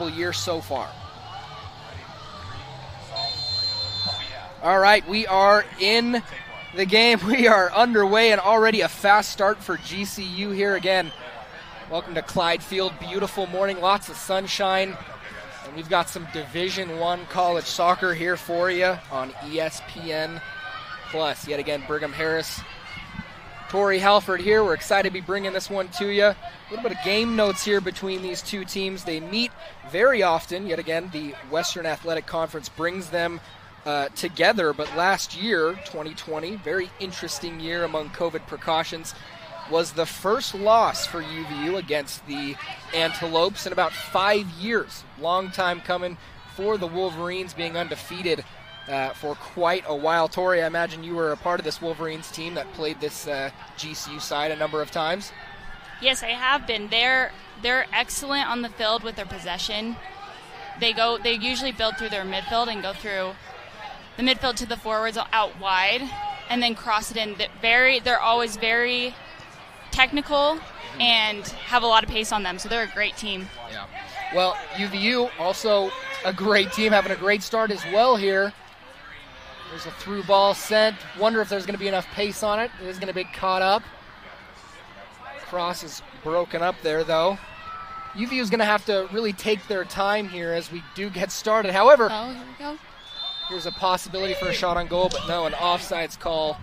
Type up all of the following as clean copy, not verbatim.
successful year so far. All right, we are in the game. We are underway and already a fast start for GCU here again. Welcome to Clyde Field. Beautiful morning, lots of sunshine. And we've got some Division I college soccer here for you on ESPN+. Yet again, Brigham Harris, Torrey Halford here. We're excited to be bringing this one to you. A little bit of game notes here between these two teams. They meet very often. Yet again, the Western Athletic Conference brings them together. But last year, 2020, very interesting year among COVID precautions, was the first loss for UVU against the Antelopes in about 5 years. Long time coming for the Wolverines, being undefeated for quite a while. Tori, I imagine you were a part of this Wolverines team that played this GCU side a number of times. Yes, I have been. They're excellent on the field with their possession. They usually build through their midfield and go through the midfield to the forwards out wide and then cross it in. They're always very technical and have a lot of pace on them, so they're a great team. Yeah. Well, UVU also a great team, having a great start as well here. There's a through ball sent. Wonder if there's going to be enough pace on it. It is going to be caught up. Cross is broken up there, though. UVU is going to have to really take their time here as we do get started. However, here we go. Here's a possibility for a shot on goal, but no, an offsides call.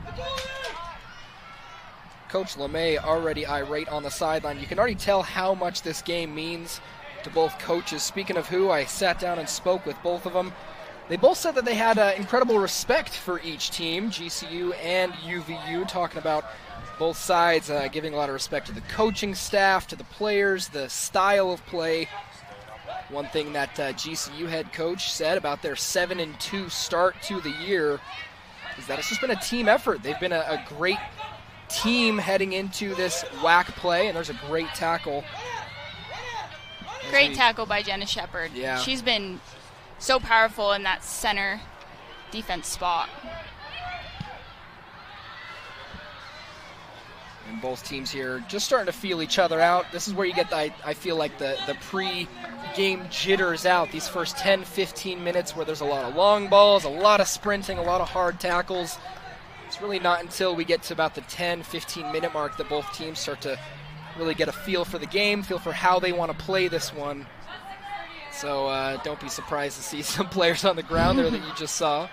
Coach LeMay already irate on the sideline. You can already tell how much this game means to both coaches. Speaking of who, I sat down and spoke with both of them. They both said that they had incredible respect for each team, GCU and UVU, talking about both sides, giving a lot of respect to the coaching staff, to the players, the style of play. One thing that GCU head coach said about their 7-2 start to the year is that it's just been a team effort. They've been a great team heading into this WAC play, and there's a great tackle. Great tackle by Jenna Shepard. Yeah. She's been so powerful in that center defense spot. And both teams here just starting to feel each other out. This is where you get, I feel like, the pre-game jitters out. These first 10, 15 minutes where there's a lot of long balls, a lot of sprinting, a lot of hard tackles. It's really not until we get to about the 10, 15-minute mark that both teams start to really get a feel for the game, feel for how they want to play this one. So don't be surprised to see some players on the ground there that you just saw.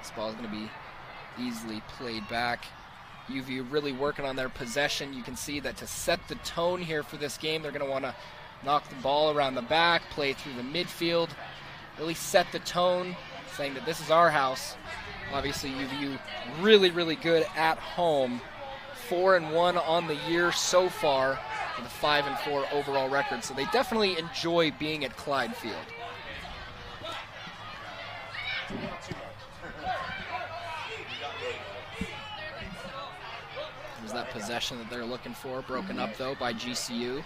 This ball is going to be easily played back. UVU really working on their possession. You can see that to set the tone here for this game, they're going to want to knock the ball around the back, play through the midfield, really set the tone, saying that this is our house. Obviously, UVU really, really good at home. 4-1 on the year so far with a 5-4 overall record. So they definitely enjoy being at Clyde Field. There's that possession that they're looking for, broken up though by GCU.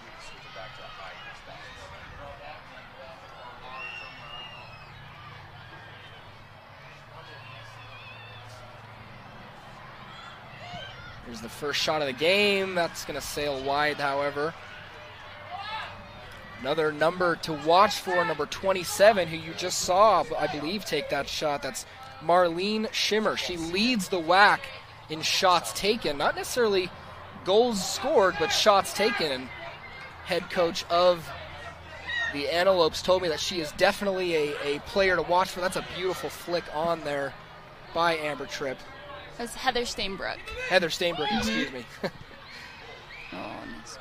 Here's the first shot of the game. That's going to sail wide, however. Another number to watch for, number 27, who you just saw, I believe, take that shot. That's Marlene Schimmer. She leads the WAC in shots taken. Not necessarily goals scored, but shots taken. And head coach of the Antelopes told me that she is definitely a player to watch for. That's a beautiful flick on there by Amber Tripp. That's Heather Stainbrook. Heather Stainbrook, excuse me. Oh, nice.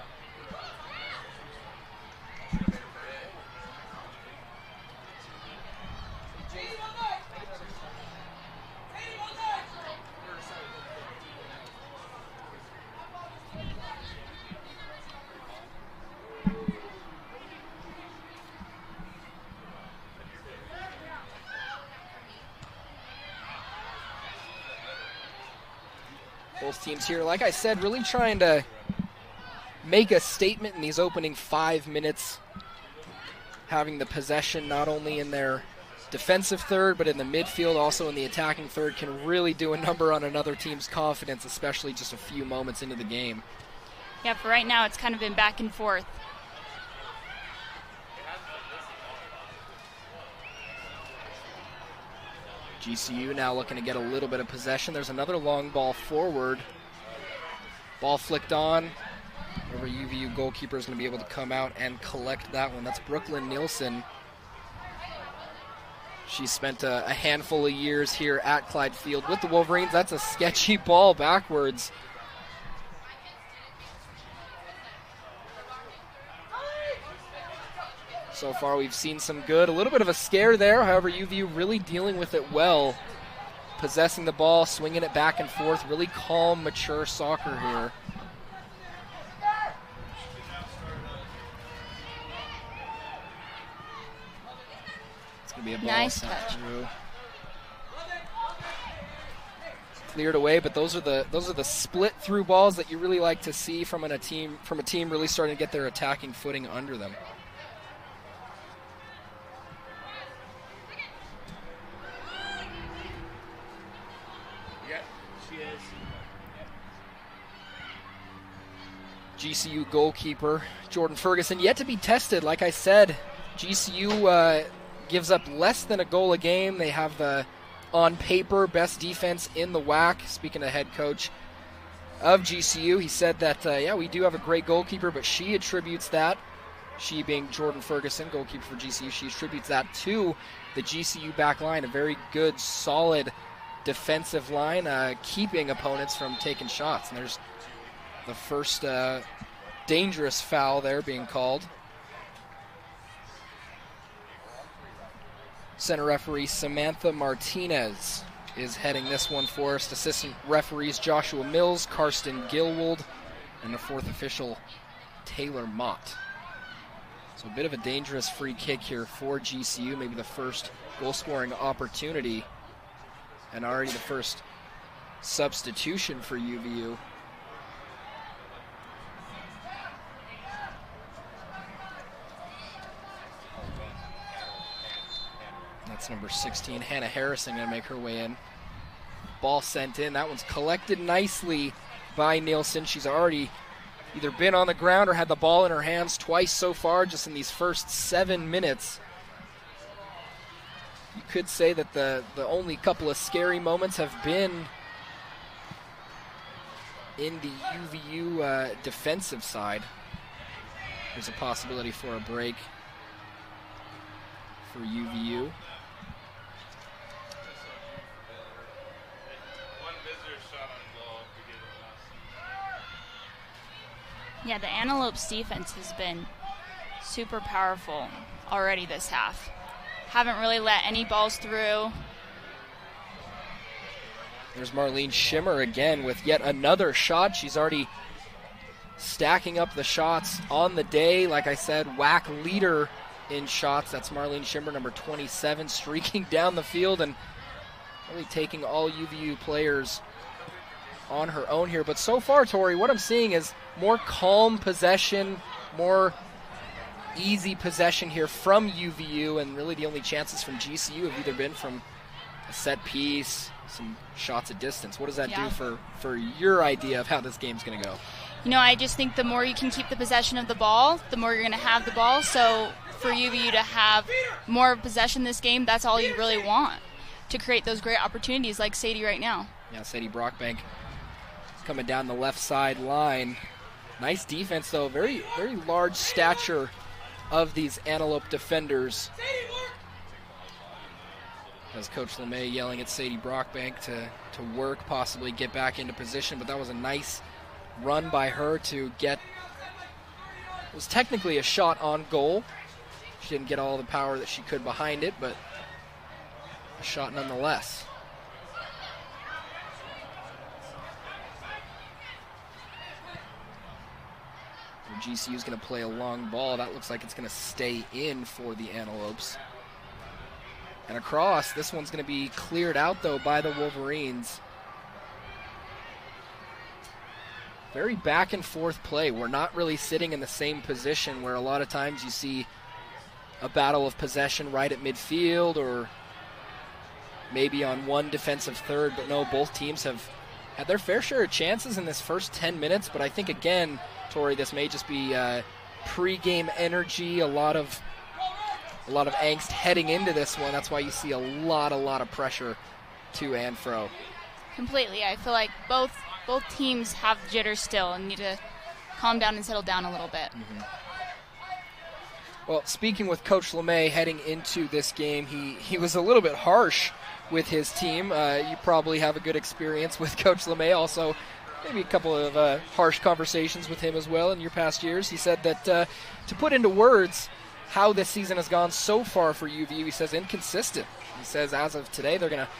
Both teams here, like I said, really trying to make a statement in these opening 5 minutes, having the possession not only in their defensive third, but in the midfield, also in the attacking third, can really do a number on another team's confidence, especially just a few moments into the game. Yeah, for right now, it's kind of been back and forth. GCU now looking to get a little bit of possession. There's another long ball forward. Ball flicked on. Whoever UVU goalkeeper is going to be able to come out and collect that one. That's Brooklyn Nielsen. She spent a handful of years here at Clyde Field with the Wolverines. That's a sketchy ball backwards. So far we've seen some good. A little bit of a scare there. However, UVU really dealing with it well. Possessing the ball, swinging it back and forth. Really calm, mature soccer here. It's going to be a ball nice sent touch through. Cleared away, but those are the split through balls that you really like to see from a team really starting to get their attacking footing under them. GCU goalkeeper Jordan Ferguson yet to be tested. Like I said, GCU gives up less than a goal a game. They have the, on paper, best defense in the WAC. Speaking to head coach of GCU, he said that, yeah, we do have a great goalkeeper, but she attributes that, she being Jordan Ferguson, goalkeeper for GCU, she attributes that to the GCU back line, a very good, solid defensive line, keeping opponents from taking shots. And there's the first dangerous foul there being called. Center referee Samantha Martinez is heading this one for us. Assistant referees Joshua Mills, Karsten Gilwold, and the fourth official Taylor Mott. So a bit of a dangerous free kick here for GCU, maybe the first goal-scoring opportunity, and already the first substitution for UVU. That's number 16, Hannah Harrison, going to make her way in. Ball sent in. That one's collected nicely by Nielsen. She's already either been on the ground or had the ball in her hands twice so far just in these first 7 minutes. You could say that the only couple of scary moments have been in the UVU defensive side. There's a possibility for a break for UVU. Yeah, the Antelopes defense has been super powerful already this half. Haven't really let any balls through. There's Marlene Schimmer again with yet another shot. She's already stacking up the shots on the day. Like I said, WAC leader in shots. That's Marlene Schimmer, number 27, streaking down the field and really taking all UVU players on her own here. But so far, Tori, what I'm seeing is more calm possession, more easy possession here from UVU, and really the only chances from GCU have either been from a set piece, some shots at distance. What does that do for your idea of how this game's going to go? You know, I just think the more you can keep the possession of the ball, the more you're going to have the ball. So for UVU to have more possession this game, that's all you really want, to create those great opportunities like Sadie right now. Yeah, Sadie Brockbank coming down the left side line. Nice defense, though. Very, very large stature of these Antelope defenders. As Coach LeMay yelling at Sadie Brockbank to work, possibly get back into position, but that was a nice run by her to get, it was technically a shot on goal. She didn't get all the power that she could behind it, but a shot nonetheless. GCU is going to play a long ball. That looks like it's going to stay in for the Antelopes. And across, this one's going to be cleared out, though, by the Wolverines. Very back and forth play. We're not really sitting in the same position where a lot of times you see a battle of possession right at midfield or maybe on one defensive third, but no, both teams have had their fair share of chances in this first 10 minutes, but I think, again, Tori, this may just be pre-game energy, a lot of angst heading into this one. That's why you see a lot of pressure to and fro. Completely. I feel like both teams have jitters still and need to calm down and settle down a little bit. Mm-hmm. Well, speaking with Coach LeMay heading into this game, he was a little bit harsh with his team. You probably have a good experience with Coach LeMay. Also, maybe a couple of harsh conversations with him as well in your past years. He said that to put into words how this season has gone so far for UVU, he says inconsistent. He says as of today they're going to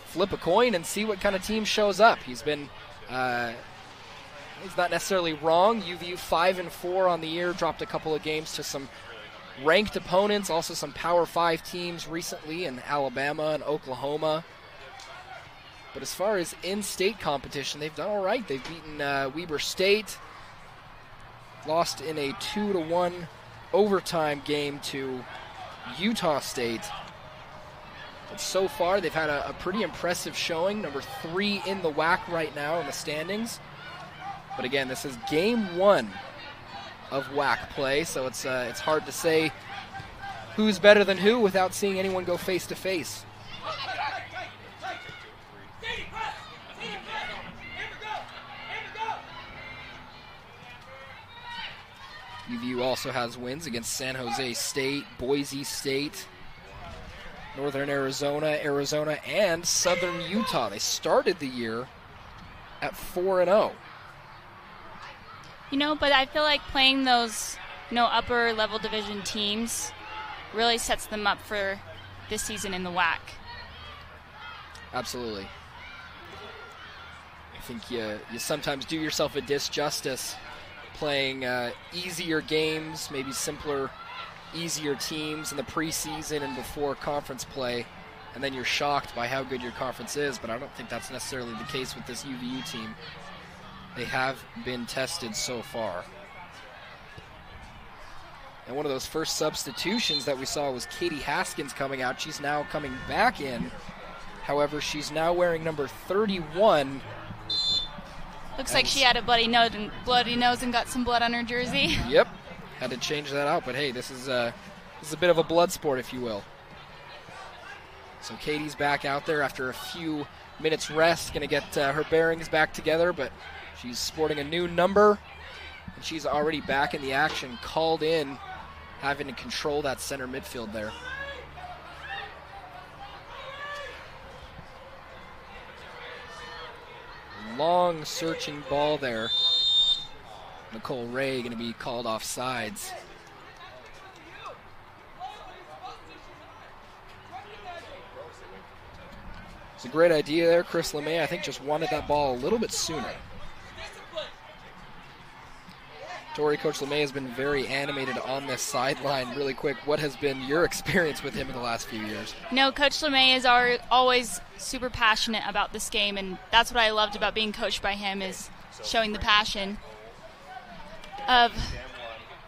flip a coin and see what kind of team shows up. He's been he's not necessarily wrong. UVU 5-4 on the year, dropped a couple of games to some ranked opponents, also some Power 5 teams recently in Alabama and Oklahoma. But as far as in-state competition, they've done all right. They've beaten Weber State, lost in a 2-1 overtime game to Utah State. But so far, they've had a pretty impressive showing. Number 3 in the WAC right now in the standings. But again, this is game 1 of WAC play, so it's hard to say who's better than who without seeing anyone go face-to-face. UVU also has wins against San Jose State, Boise State, Northern Arizona, and Southern Utah. They started the year at 4-0. But I feel like playing those, upper level division teams really sets them up for this season in the WAC. Absolutely. I think you sometimes do yourself a disjustice playing easier games, maybe simpler, easier teams in the preseason and before conference play, and then you're shocked by how good your conference is, but I don't think that's necessarily the case with this UVU team. They have been tested so far. And one of those first substitutions that we saw was Katie Haskins coming out. She's now coming back in. However, she's now wearing number 31. Looks like she had a bloody nose and got some blood on her jersey. Yep, had to change that out. But hey, this is a bit of a blood sport, if you will. So Katie's back out there after a few minutes rest, going to get her bearings back together, but she's sporting a new number, and she's already back in the action, called in, having to control that center midfield there. Long searching ball there. Nicole Ray going to be called off sides. It's a great idea there. Chris LeMay, I think, just wanted that ball a little bit sooner. Tori, Coach LeMay has been very animated on this sideline. Really quick, what has been your experience with him in the last few years? Coach LeMay is always super passionate about this game, and that's what I loved about being coached by him, is showing the passion of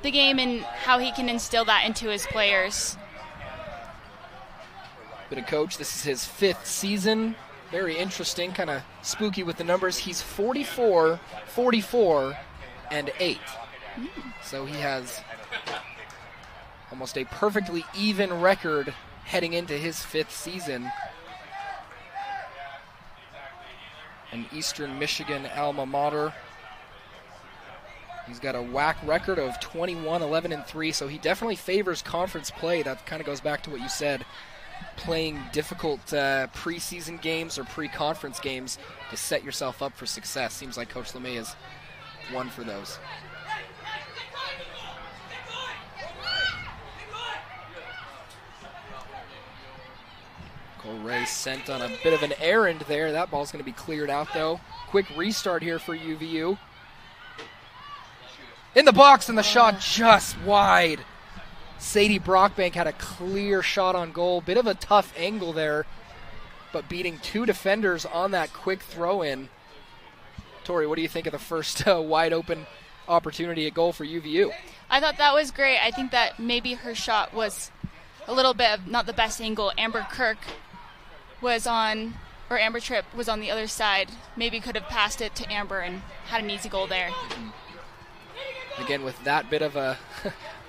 the game and how he can instill that into his players. Been a coach, this is his 5th season. Very interesting, kind of spooky with the numbers. He's 44, 44, and 8. So he has almost a perfectly even record heading into his 5th season. An Eastern Michigan alma mater. He's got a WAC record of 21, 11, and 3, so he definitely favors conference play. That kind of goes back to what you said, playing difficult preseason games or pre-conference games to set yourself up for success. Seems like Coach LeMay is one for those. Cole Ray sent on a bit of an errand there. That ball's going to be cleared out, though. Quick restart here for UVU. In the box, and the shot just wide. Sadie Brockbank had a clear shot on goal. Bit of a tough angle there, but beating 2 defenders on that quick throw-in. Tori, what do you think of the first wide-open opportunity at goal for UVU? I thought that was great. I think that maybe her shot was a little bit of not the best angle. Amber Kirk was on, or Amber Tripp was on the other side, maybe could have passed it to Amber and had an easy goal there. Again, with that bit of a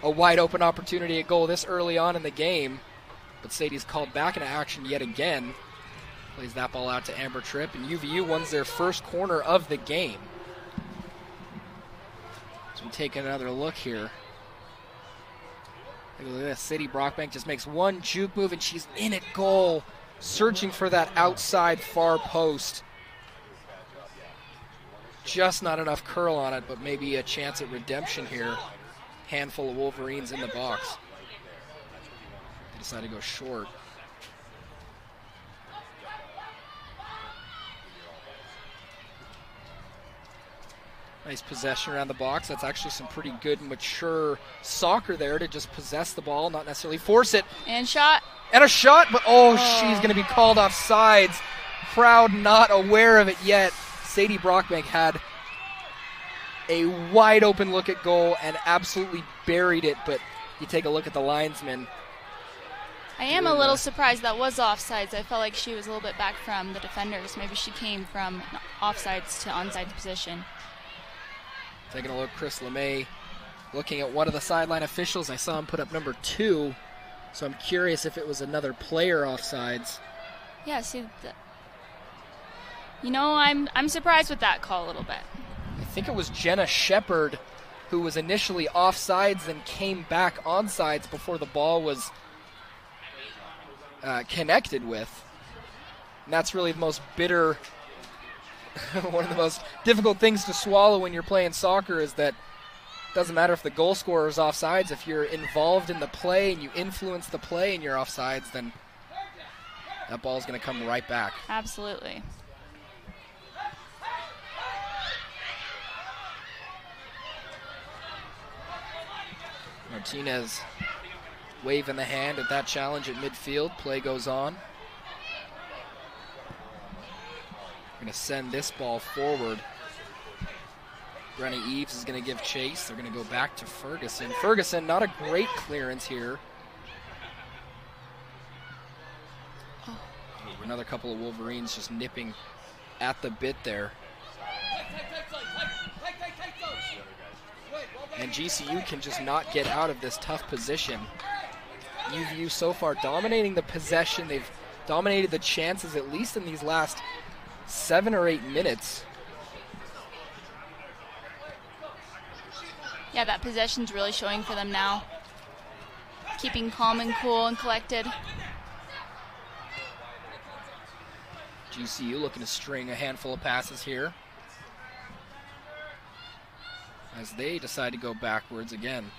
wide open opportunity at goal this early on in the game, but Sadie's called back into action yet again. Plays that ball out to Amber Tripp, and UVU wins their first corner of the game. So we take another look here. Look at this. Sadie Brockbank just makes one juke move, and she's in at goal, searching for that outside far post. Just not enough curl on it, but maybe a chance at redemption here. Handful of Wolverines in the box. They decide to go short. Nice possession around the box. That's actually some pretty good, mature soccer there to just possess the ball, not necessarily force it. And shot. And a shot, but she's going to be called off sides. Crowd not aware of it yet. Sadie Brockbank had a wide open look at goal and absolutely buried it, but you take a look at the linesman. I am a little surprised that was offsides. I felt like she was a little bit back from the defenders. Maybe she came from offsides to onside position. Taking a look, Chris LeMay looking at one of the sideline officials. I saw him put up number 2, so I'm curious if it was another player offsides. Yeah, see, I'm surprised with that call a little bit. I think it was Jenna Shepard who was initially offsides and came back onsides before the ball was connected with. And that's really the most bitter, one of the most difficult things to swallow when you're playing soccer is that it doesn't matter if the goal scorer is offsides. If you're involved in the play and you influence the play and you're offsides, then that ball's going to come right back. Absolutely. Martinez waving the hand at that challenge at midfield. Play goes on. Going to send this ball forward. Brenna Eves is going to give chase. They're going to go back to Ferguson. Ferguson, not a great clearance here. Another couple of Wolverines just nipping at the bit there. And GCU can just not get out of this tough position. UVU so far dominating the possession. They've dominated the chances at least in these last 7 or 8 minutes. Yeah, that possession's really showing for them now. Keeping calm and cool and collected. GCU looking to string a handful of passes here as they decide to go backwards again.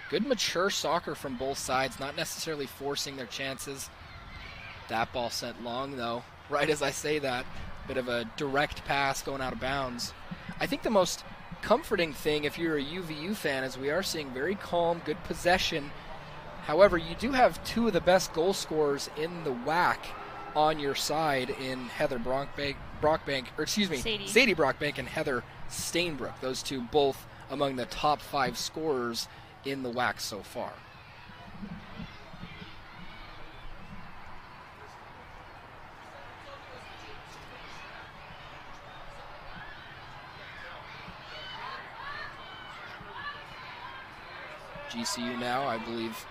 Good mature soccer from both sides, not necessarily forcing their chances. That ball sent long though. Right as I say that, bit of a direct pass going out of bounds. I think the most comforting thing if you're a UVU fan is we are seeing very calm, good possession. However, you do have 2 of the best goal scorers in the WAC on your side in Heather Sadie Brockbank and Heather Stainbrook. Those 2 both among the top 5 scorers in the WAC so far. GCU now, I believe,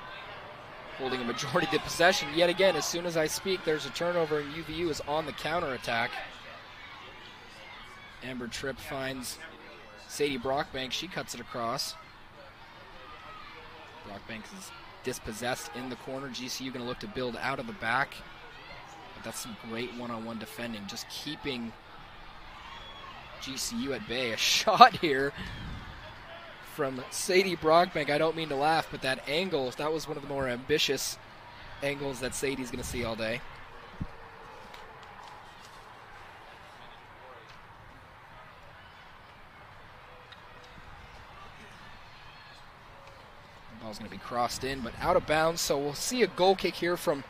holding a majority of the possession. Yet again, as soon as I speak, there's a turnover and UVU is on the counterattack. Amber Tripp finds Sadie Brockbank. She cuts it across. Brockbank is dispossessed in the corner. GCU going to look to build out of the back. But that's some great one-on-one defending. Just keeping GCU at bay. A shot here from Sadie Brockbank. I don't mean to laugh, but that angle, that was one of the more ambitious angles that Sadie's going to see all day. The ball's going to be crossed in, but out of bounds, so we'll see a goal kick here from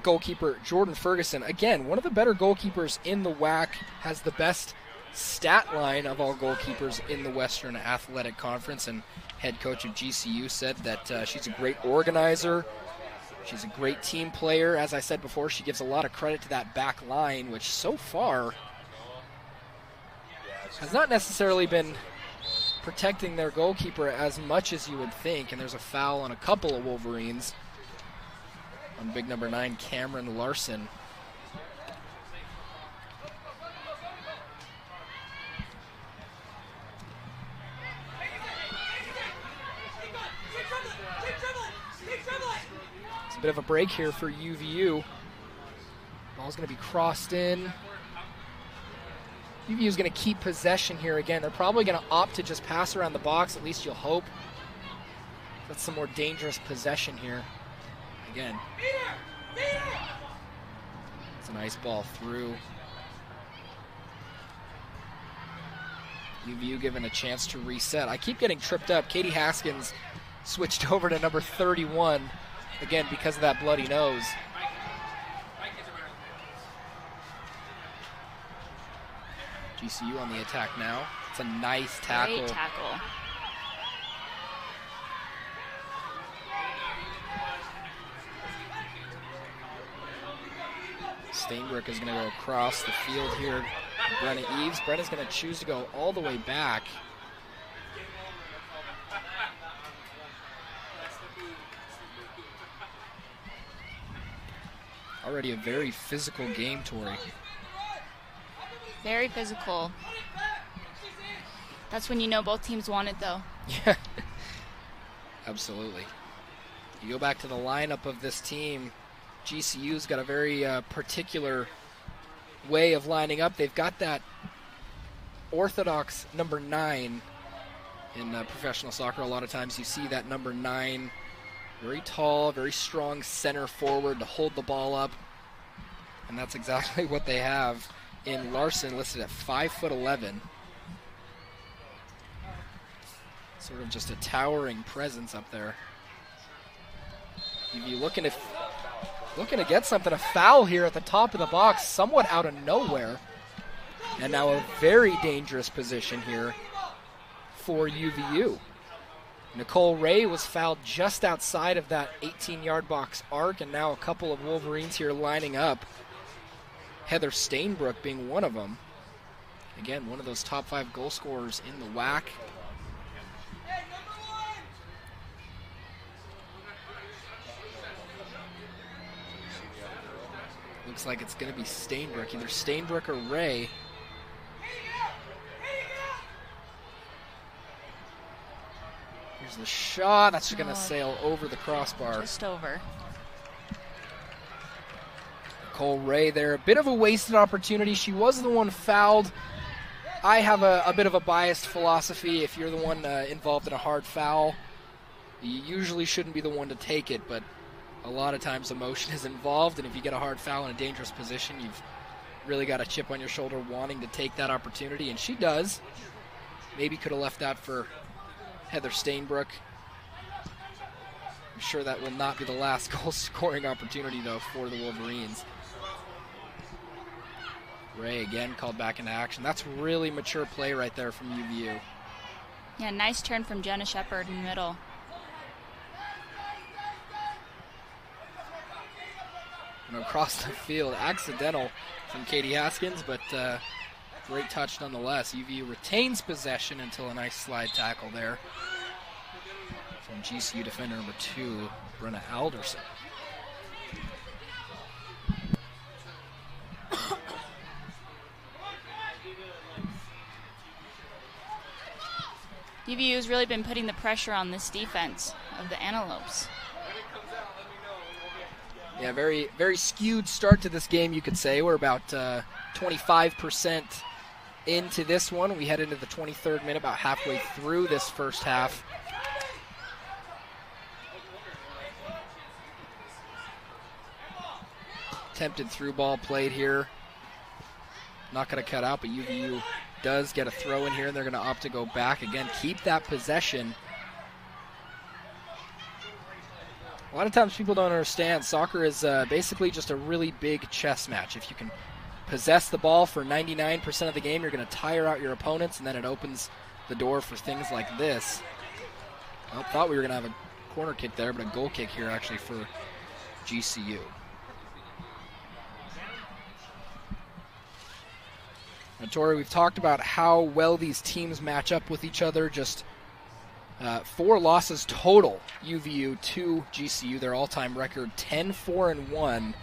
goalkeeper Jordan Ferguson. Again, one of the better goalkeepers in the WAC, has the best stat line of all goalkeepers in the Western Athletic Conference, and head coach of GCU said that she's a great organizer, She's a great team player. As I said before, she gives a lot of credit to that back line, which so far has not necessarily been protecting their goalkeeper as much as you would think. And there's a foul on a couple of Wolverines on big number 9, Cameron Larson. It's a bit of a break here for UVU. Ball's going to be crossed in. UVU is going to keep possession here again. They're probably going to opt to just pass around the box, at least you'll hope. That's some more dangerous possession here. Again. It's a nice ball through. UVU given a chance to reset. I keep getting tripped up. Katie Haskins switched over to number 31, again, because of that bloody nose. GCU on the attack now. It's a nice tackle. Great tackle. Steinbrück is going to go across the field here. Brenna Eves. Brenna's going to choose to go all the way back. Already a very physical game, Tori. Very physical. That's when you know both teams want it, though. Yeah, absolutely. You go back to the lineup of this team, GCU's got a very particular way of lining up. They've got that orthodox number 9 in professional soccer. A lot of times you see that number 9, very tall, very strong center forward to hold the ball up. And that's exactly what they have in Larson, listed at 5'11". Sort of just a towering presence up there. You'd be looking to get something, a foul here at the top of the box, somewhat out of nowhere. And now a very dangerous position here for UVU. Nicole Ray was fouled just outside of that 18-yard box arc, and now a couple of Wolverines here lining up. Heather Steinbrück being one of them. Again, one of those top 5 goal scorers in the WAC. Looks like it's going to be Steinbrück, either Steinbrück or Ray. Here's the shot. That's going to sail over the crossbar. Just over. Nicole Ray there. A bit of a wasted opportunity. She was the one fouled. I have a bit of a biased philosophy. If you're the one involved in a hard foul, you usually shouldn't be the one to take it, but a lot of times emotion is involved, and if you get a hard foul in a dangerous position, you've really got a chip on your shoulder wanting to take that opportunity, and she does. Maybe could have left that for Heather Steinbrück. I'm sure that will not be the last goal-scoring opportunity, though, for the Wolverines. Ray again called back into action. That's really mature play right there from UVU. Yeah, nice turn from Jenna Shepard in the middle. And across the field, accidental from Katie Haskins, but great touch nonetheless. UVU retains possession until a nice slide tackle there from GCU defender number 2, Brenna Alderson. UVU has really been putting the pressure on this defense of the Antelopes. Yeah, very, very skewed start to this game, you could say. We're about 25% into this one. We head into the 23rd minute, about halfway through this first half. Attempted through ball played here. Not going to cut out, but UVU does get a throw in here, and they're going to opt to go back. Again, keep that possession. A lot of times people don't understand soccer is basically just a really big chess match. If you can possess the ball for 99% of the game, you're going to tire out your opponents, and then it opens the door for things like this. I thought we were going to have a corner kick there, but a goal kick here actually for GCU. Now, Tori, we've talked about how well these teams match up with each other. Just 4 losses total, UVU to GCU, their all-time record, 10-4-1.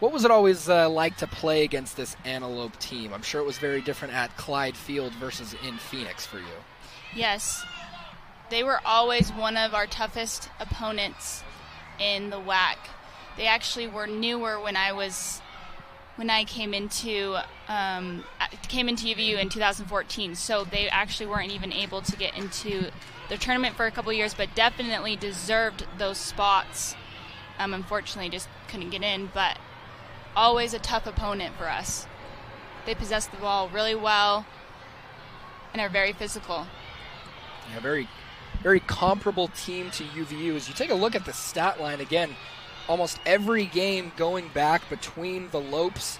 What was it always like to play against this Antelope team? I'm sure it was very different at Clyde Field versus in Phoenix for you. Yes. They were always one of our toughest opponents in the WAC. They actually were newer when I came into UVU in 2014, so they actually weren't even able to get into the tournament for a couple years, but definitely deserved those spots. Unfortunately, just couldn't get in, but always a tough opponent for us. They possess the ball really well and are very physical. Yeah, very, very comparable team to UVU. As you take a look at the stat line again, almost every game going back between the Lopes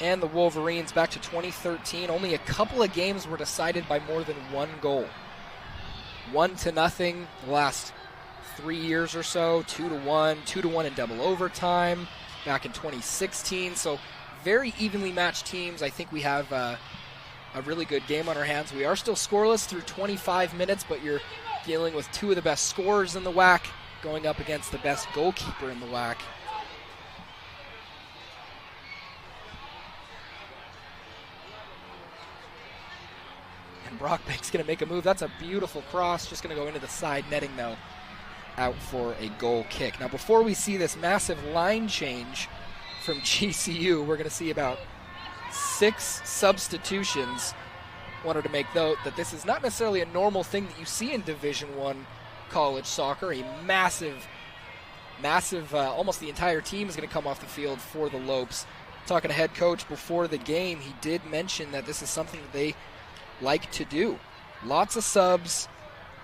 and the Wolverines back to 2013, only a couple of games were decided by more than 1 goal. 1-0 the last 3 years or so, 2-1, 2-1 in double overtime back in 2016. So very evenly matched teams. I think we have a really good game on our hands. We are still scoreless through 25 minutes, but you're dealing with 2 of the best scorers in the WAC going up against the best goalkeeper in the WAC. And Brockbank's going to make a move. That's a beautiful cross. Just going to go into the side netting, though, out for a goal kick. Now, before we see this massive line change from GCU, we're going to see about 6 substitutions. Wanted to make note that this is not necessarily a normal thing that you see in Division I college soccer. A massive, almost the entire team is going to come off the field for the Lopes. Talking to head coach before the game, he did mention that this is something that they like to do. Lots of subs.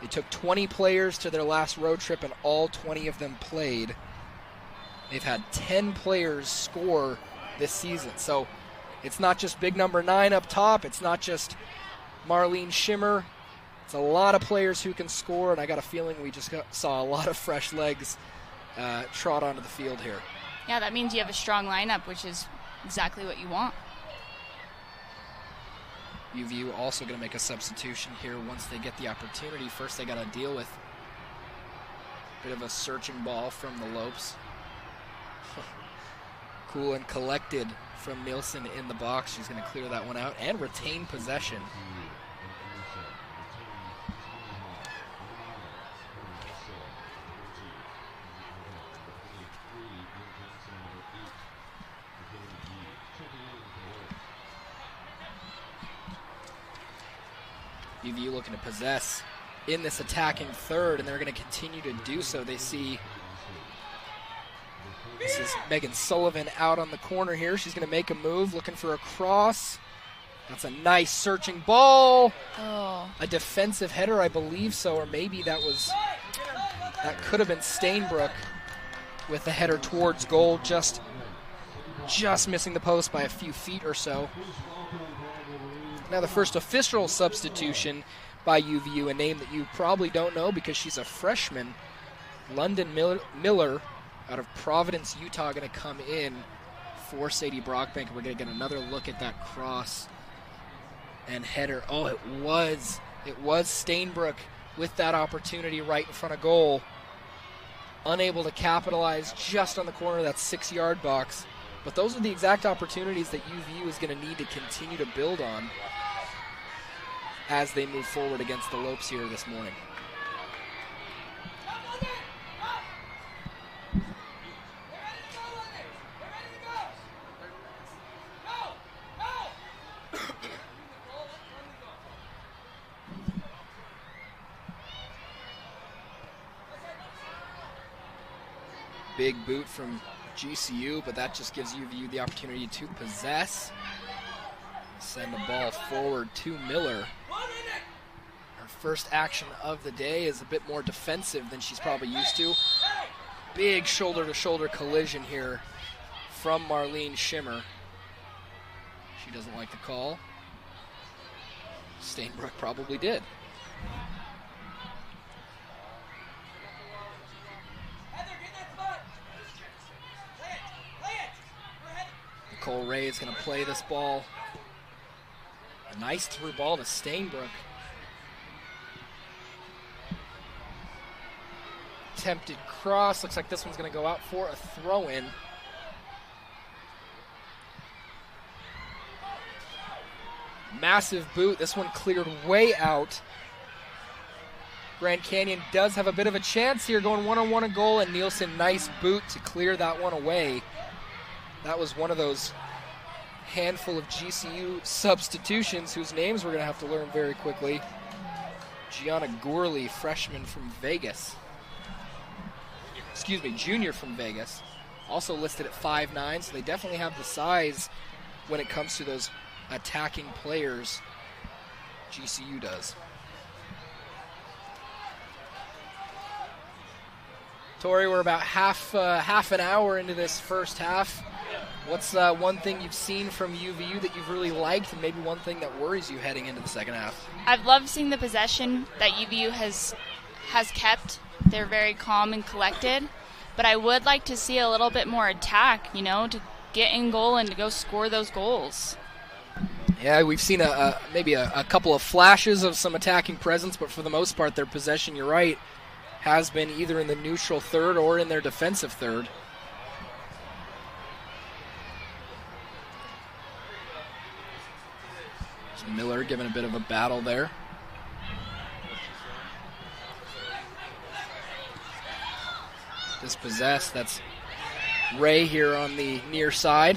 They took 20 players to their last road trip, and all 20 of them played. They've had 10 players score this season. So it's not just big number 9 up top. It's not just Marlene Schimmer. It's a lot of players who can score, and I got a feeling we just saw a lot of fresh legs trot onto the field here. Yeah, that means you have a strong lineup, which is exactly what you want. UVU also going to make a substitution here once they get the opportunity. First, they got to deal with a bit of a searching ball from the Lopes. Cool and collected from Nielsen in the box. She's going to clear that one out and retain possession. UVU looking to possess in this attacking third, and they're going to continue to do so. They see this is Megan Sullivan out on the corner here. She's going to make a move, looking for a cross. That's a nice searching ball. Oh. A defensive header, I believe so, or maybe that could have been Stainbrook with the header towards goal, just missing the post by a few feet or so. Now the first official substitution by UVU, a name that you probably don't know because she's a freshman. London Miller out of Providence, Utah, going to come in for Sadie Brockbank. We're going to get another look at that cross and header. Oh, it was Stainbrook with that opportunity right in front of goal. Unable to capitalize just on the corner of that 6-yard box. But those are the exact opportunities that UVU is going to need to continue to build on as they move forward against the Lopes here this morning. Big boot from GCU, but that just gives UVU the opportunity to possess. Send the ball forward to Miller. Her first action of the day is a bit more defensive than she's probably used to. Big shoulder-to-shoulder collision here from Marlene Schimmer. She doesn't like the call. Stainbrook probably did. Cole Ray is going to play this ball. A nice through ball to Stainbrook. Attempted cross. Looks like this one's going to go out for a throw-in. Massive boot. This one cleared way out. Grand Canyon does have a bit of a chance here, going one-on-one a goal, and Nielsen, nice boot to clear that one away. That was one of those handful of GCU substitutions whose names we're going to have to learn very quickly. Gianna Gourley, freshman from Vegas. Excuse me, junior from Vegas. Also listed at 5'9", so they definitely have the size when it comes to those attacking players. GCU does. Tori, we're about half an hour into this first half. What's one thing you've seen from UVU that you've really liked, and maybe one thing that worries you heading into the second half? I've loved seeing the possession that UVU has kept. They're very calm and collected, but I would like to see a little bit more attack, to get in goal and to go score those goals. Yeah, we've seen maybe a couple of flashes of some attacking presence, but for the most part, their possession, you're right, has been either in the neutral third or in their defensive third. Miller giving a bit of a battle there. Dispossessed. That's Ray here on the near side.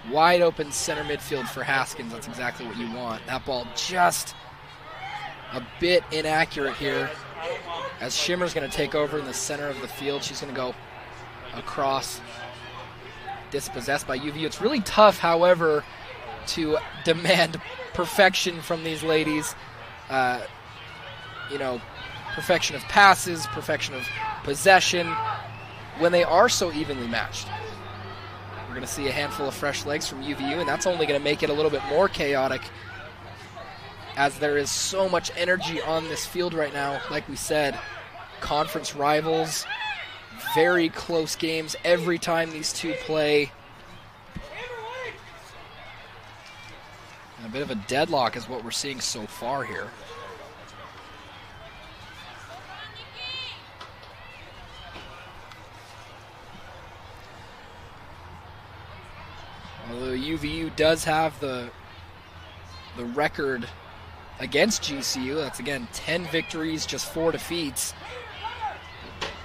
Wide open center midfield for Haskins. That's exactly what you want. That ball just a bit inaccurate here, as Shimmer's going to take over in the center of the field. She's going to go across. Dispossessed by UVU. It's really tough, however, to demand perfection from these ladies. Perfection of passes, perfection of possession, when they are so evenly matched. We're going to see a handful of fresh legs from UVU, and that's only going to make it a little bit more chaotic, as there is so much energy on this field right now. Like we said, conference rivals, very close games every time these two play. And a bit of a deadlock is what we're seeing so far here. Although UVU does have the record against GCU, that's again 10 victories, just 4 defeats.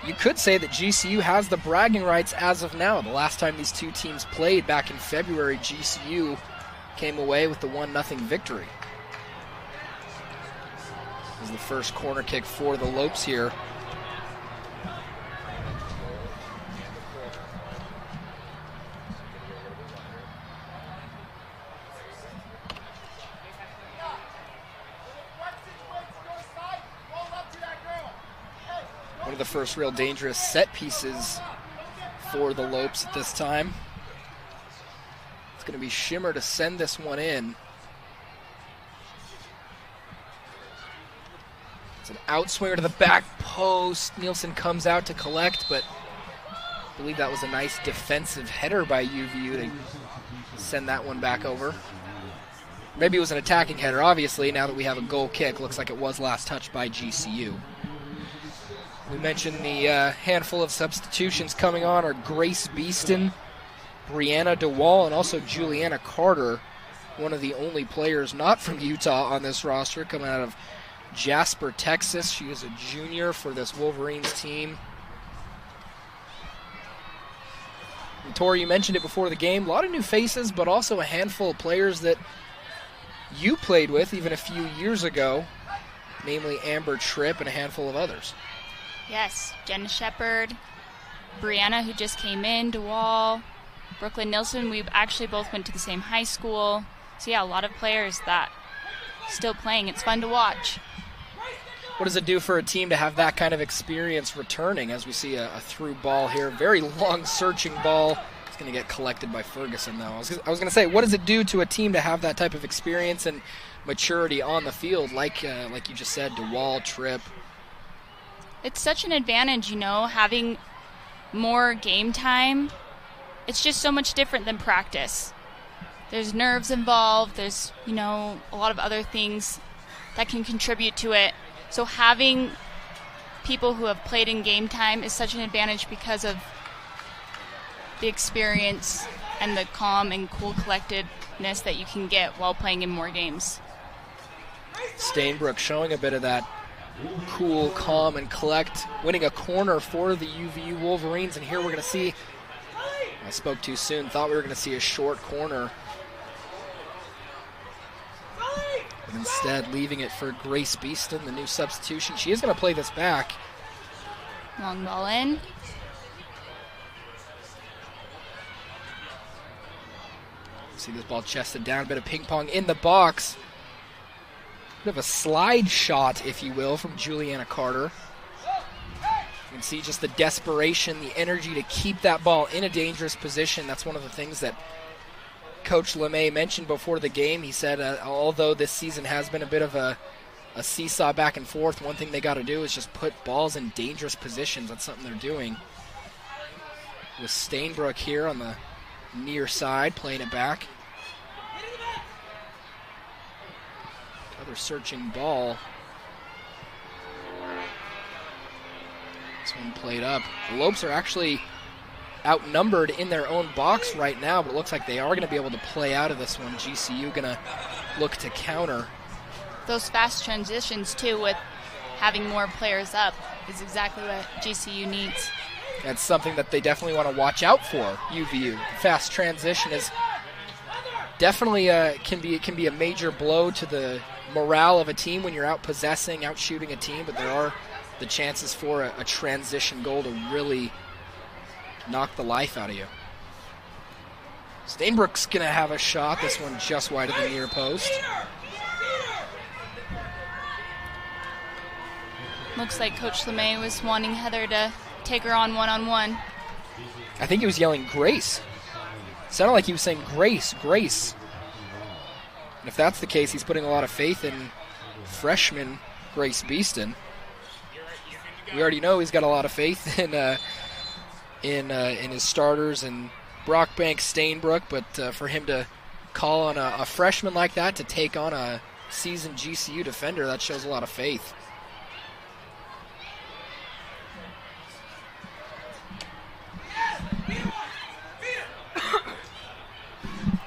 You could say that GCU has the bragging rights as of now. The last time these two teams played back in February, GCU came away with the 1-0 victory. This is the first corner kick for the Lopes here. One of the first real dangerous set pieces for the Lopes at this time. It's going to be Shimmer to send this one in. It's an outswinger to the back post. Nielsen comes out to collect, but I believe that was a nice defensive header by UVU to send that one back over. Maybe it was an attacking header, obviously. Now that we have a goal kick, looks like it was last touched by GCU. We mentioned the handful of substitutions coming on are Grace Beeston, Brianna DeWall, and also Juliana Carter, one of the only players not from Utah on this roster, coming out of Jasper, Texas. She is a junior for this Wolverines team. And Tori, you mentioned it before the game, a lot of new faces, but also a handful of players that you played with even a few years ago, namely Amber Tripp and a handful of others. Yes, Jenna Shepard, Brianna, who just came in, DeWall, Brooklyn Nilsson. We actually both went to the same high school. So, yeah, a lot of players that still playing. It's fun to watch. What does it do for a team to have that kind of experience returning, as we see a through ball here? Very long, searching ball. It's going to get collected by Ferguson, though. I was going to say, what does it do to a team to have that type of experience and maturity on the field, like you just said, DeWall, Tripp? It's such an advantage, having more game time, it's just so much different than practice. There's nerves involved. There's, a lot of other things that can contribute to it. So having people who have played in game time is such an advantage because of the experience and the calm and cool collectedness that you can get while playing in more games. Stainbrook showing a bit of that cool, calm, and collect, winning a corner for the UVU Wolverines. And here we're going to see, I spoke too soon, thought we were going to see a short corner. But instead, leaving it for Grace Beeston, the new substitution. She is going to play this back. Long ball in. See this ball chested down, a bit of ping pong in the box. Bit of a slide shot, if you will, from Juliana Carter. You can see just the desperation, the energy to keep that ball in a dangerous position. That's one of the things that Coach LeMay mentioned before the game. He said, although this season has been a bit of a seesaw back and forth, one thing they got to do is just put balls in dangerous positions. That's something they're doing. With Stainbrook here on the near side, playing it back. Another searching ball. This one played up. The Lopes are actually outnumbered in their own box right now, but it looks like they are going to be able to play out of this one. GCU going to look to counter. Those fast transitions, too, with having more players up is exactly what GCU needs. That's something that they definitely want to watch out for, UVU. Fast transition is definitely can be a major blow to the morale of a team when you're out possessing, out shooting a team, but there are the chances for a transition goal to really knock the life out of you. Stainbrook's going to have a shot. This one just wide of the near post. Looks like Coach LeMay was wanting Heather to take her on one-on-one. I think he was yelling Grace. Sounded like he was saying Grace, Grace. And if that's the case, he's putting a lot of faith in freshman Grace Beeston. We already know he's got a lot of faith in his starters and Brockbank, Stainbrook, but for him to call on a freshman like that to take on a seasoned GCU defender, that shows a lot of faith.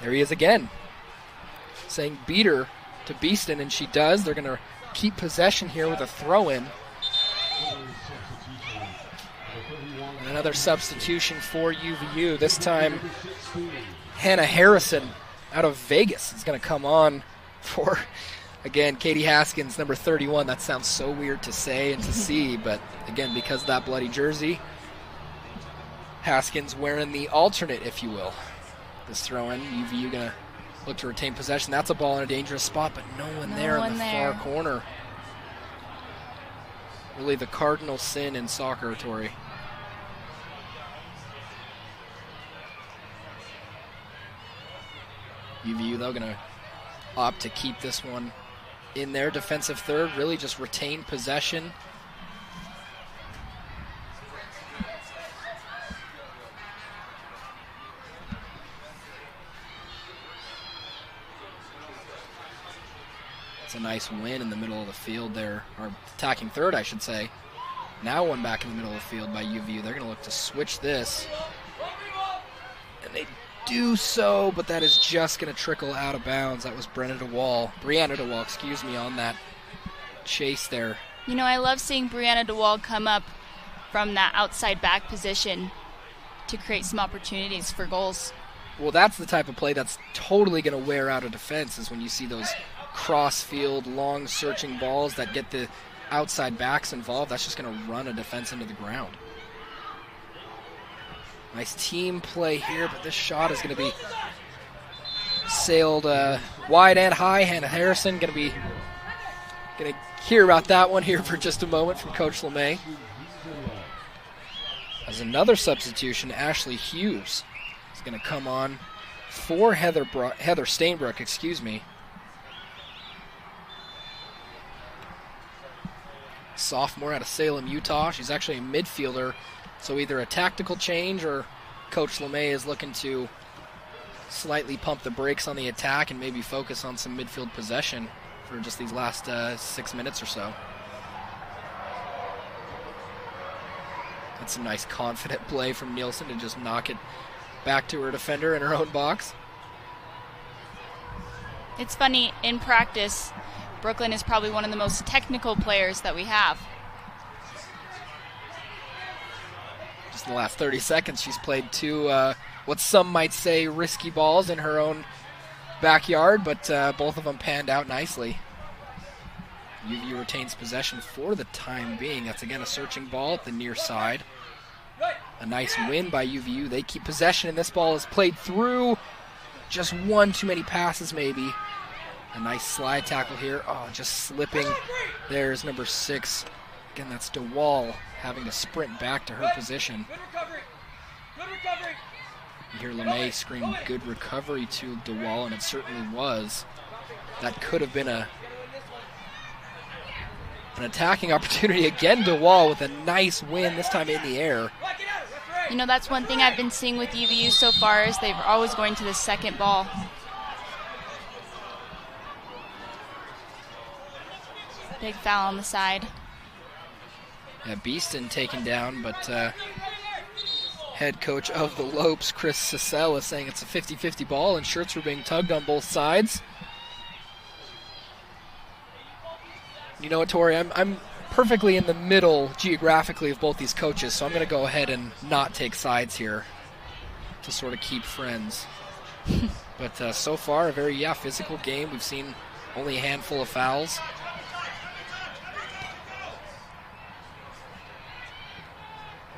There he is again, saying beat her to Beeston, and she does. They're going to keep possession here with a throw-in. Another substitution for UVU. This time, Hannah Harrison out of Vegas is going to come on for, again, Katie Haskins, number 31. That sounds so weird to say and to see, but again, because of that bloody jersey, Haskins wearing the alternate, if you will. This throw-in, UVU going to look to retain possession. That's a ball in a dangerous spot, but no one there in the far corner. Really the cardinal sin in soccer, Tori. UVU, though, going to opt to keep this one in their defensive third, really just retain possession. It's a nice win in the middle of the field there, or attacking third, I should say. Now one back in the middle of the field by UVU. They're going to look to switch this. And they do so, but that is just going to trickle out of bounds. That was Brianna DeWall, on that chase there. You know, I love seeing Brianna DeWall come up from that outside back position to create some opportunities for goals. Well, that's the type of play that's totally going to wear out a defense, is when you see those cross-field, long searching balls that get the outside backs involved. That's just going to run a defense into the ground. Nice team play here, but this shot is going to be sailed wide and high. Hannah Harrison going to hear about that one here for just a moment from Coach LeMay. As another substitution, Ashley Hughes is going to come on for Heather Stainbrook, Sophomore out of Salem, Utah. She's actually a midfielder So either a tactical change or Coach LeMay is looking to slightly pump the brakes on the attack and maybe focus on some midfield possession for just these last 6 minutes or so. That's some nice confident play from Nielsen to just knock it back to her defender in her own box. It's funny, in practice, Brooklyn is probably one of the most technical players that we have. Just in the last 30 seconds, she's played two, what some might say, risky balls in her own backyard, but both of them panned out nicely. UVU retains possession for the time being. That's again a searching ball at the near side. A nice win by UVU. They keep possession, and this ball is played through. Just one too many passes, maybe. A nice slide tackle here. Oh, just slipping. There's number 6. Again, that's DeWall having to sprint back to her position. You hear LeMay scream, "Good recovery" to DeWall, and it certainly was. That could have been an attacking opportunity. Again, DeWall with a nice win, this time in the air. You know, that's one thing I've been seeing with UVU so far is they're always going to the second ball. Big foul on the side. Yeah, Beeston taken down, but head coach of the Lopes, Chris Cecile, is saying it's a 50-50 ball, and shirts were being tugged on both sides. You know what, Tori? I'm perfectly in the middle geographically of both these coaches, so I'm going to go ahead and not take sides here to sort of keep friends. But so far, a very, physical game. We've seen only a handful of fouls.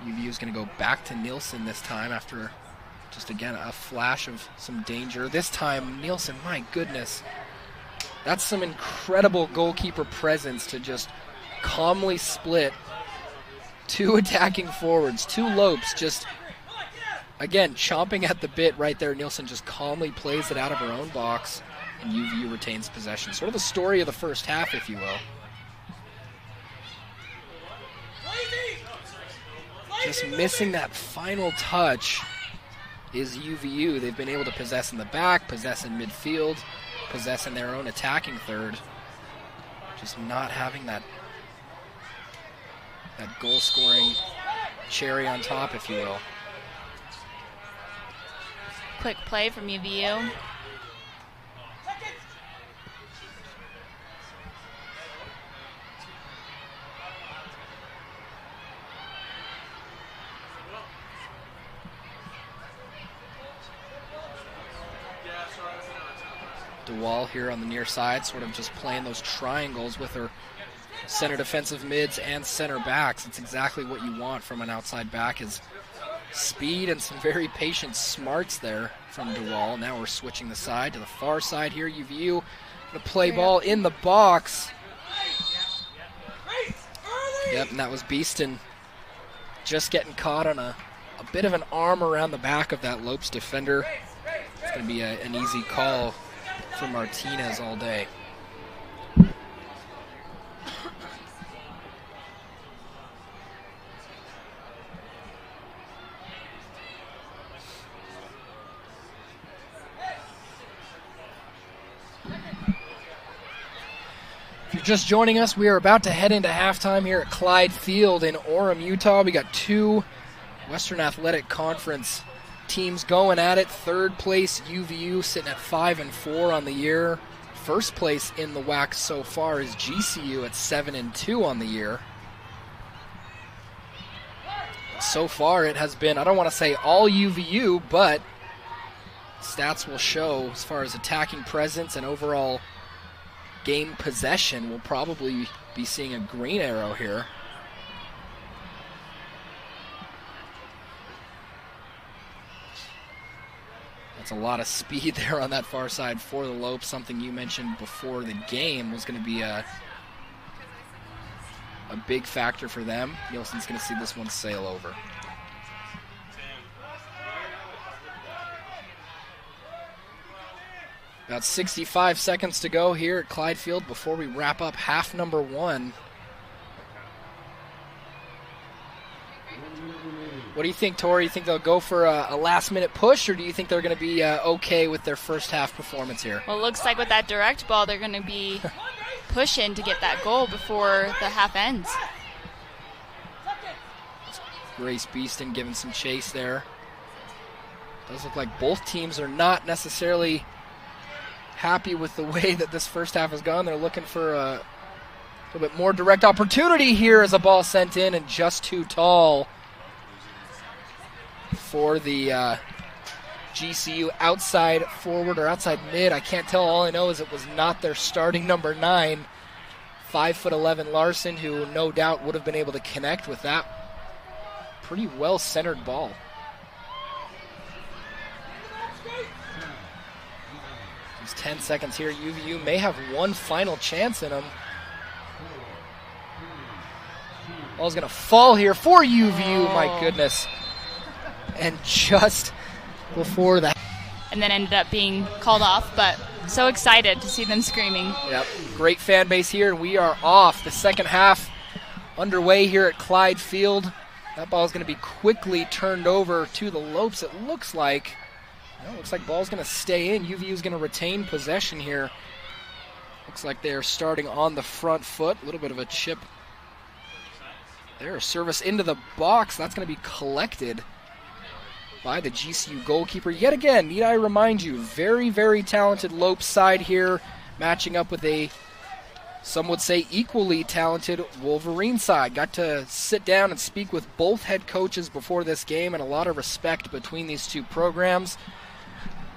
UVU is going to go back to Nielsen this time after just, again, a flash of some danger. This time, Nielsen, my goodness. That's some incredible goalkeeper presence to just calmly split two attacking forwards, two Lopes, just, again, chomping at the bit right there. Nielsen just calmly plays it out of her own box, and UVU retains possession. Sort of the story of the first half, if you will. Just missing that final touch is UVU. They've been able to possess in the back, possess in midfield, possess in their own attacking third. Just not having that goal-scoring cherry on top, if you will. Quick play from UVU. DeWall here on the near side, sort of just playing those triangles with her center defensive mids and center backs. It's exactly what you want from an outside back, is speed and some very patient smarts there from DeWall. Now we're switching the side to the far side here. UVU the play ball in the box. Yep, and that was Beeston just getting caught on a bit of an arm around the back of that Lopes defender. It's going to be an easy call for Martinez all day. If you're just joining us, we are about to head into halftime here at Clyde Field in Orem, Utah. We got two Western Athletic Conference teams going at it. Third place UVU sitting at 5-4 on the year. First place in the WAC so far is GCU at 7-2 on the year. So far it has been, I don't want to say all UVU, but stats will show as far as attacking presence and overall game possession, we'll probably be seeing a green arrow here. That's a lot of speed there on that far side for the Lopes. Something you mentioned before the game was going to be a big factor for them. Nielsen's going to see this one sail over. About 65 seconds to go here at Clyde Field before we wrap up half number one. What do you think, Tori? You think they'll go for a last-minute push, or do you think they're going to be okay with their first-half performance here? Well, it looks like with that direct ball, they're going to be pushing to get that goal before the half ends. Grace Beeston giving some chase there. Does look like both teams are not necessarily happy with the way that this first half has gone. They're looking for a little bit more direct opportunity here as a ball sent in and just too tall for the GCU outside forward or outside mid. I can't tell. All I know is it was not their starting number 9, 5'11" Larson, who no doubt would have been able to connect with that pretty well-centered ball. There's 10 seconds here. UVU may have one final chance in them. Ball's going to fall here for UVU, my goodness. And just before that. And then ended up being called off, but so excited to see them screaming. Yep, great fan base here, and we are off. The second half underway here at Clyde Field. That ball is going to be quickly turned over to the Lopes, it looks like. Looks like ball's going to stay in. UVU is going to retain possession here. Looks like they're starting on the front foot. A little bit of a chip there. Service into the box. That's going to be collected by the GCU goalkeeper. Yet again, need I remind you, very, very talented Lopes side here, matching up with a, some would say, equally talented Wolverine side. Got to sit down and speak with both head coaches before this game, and a lot of respect between these two programs.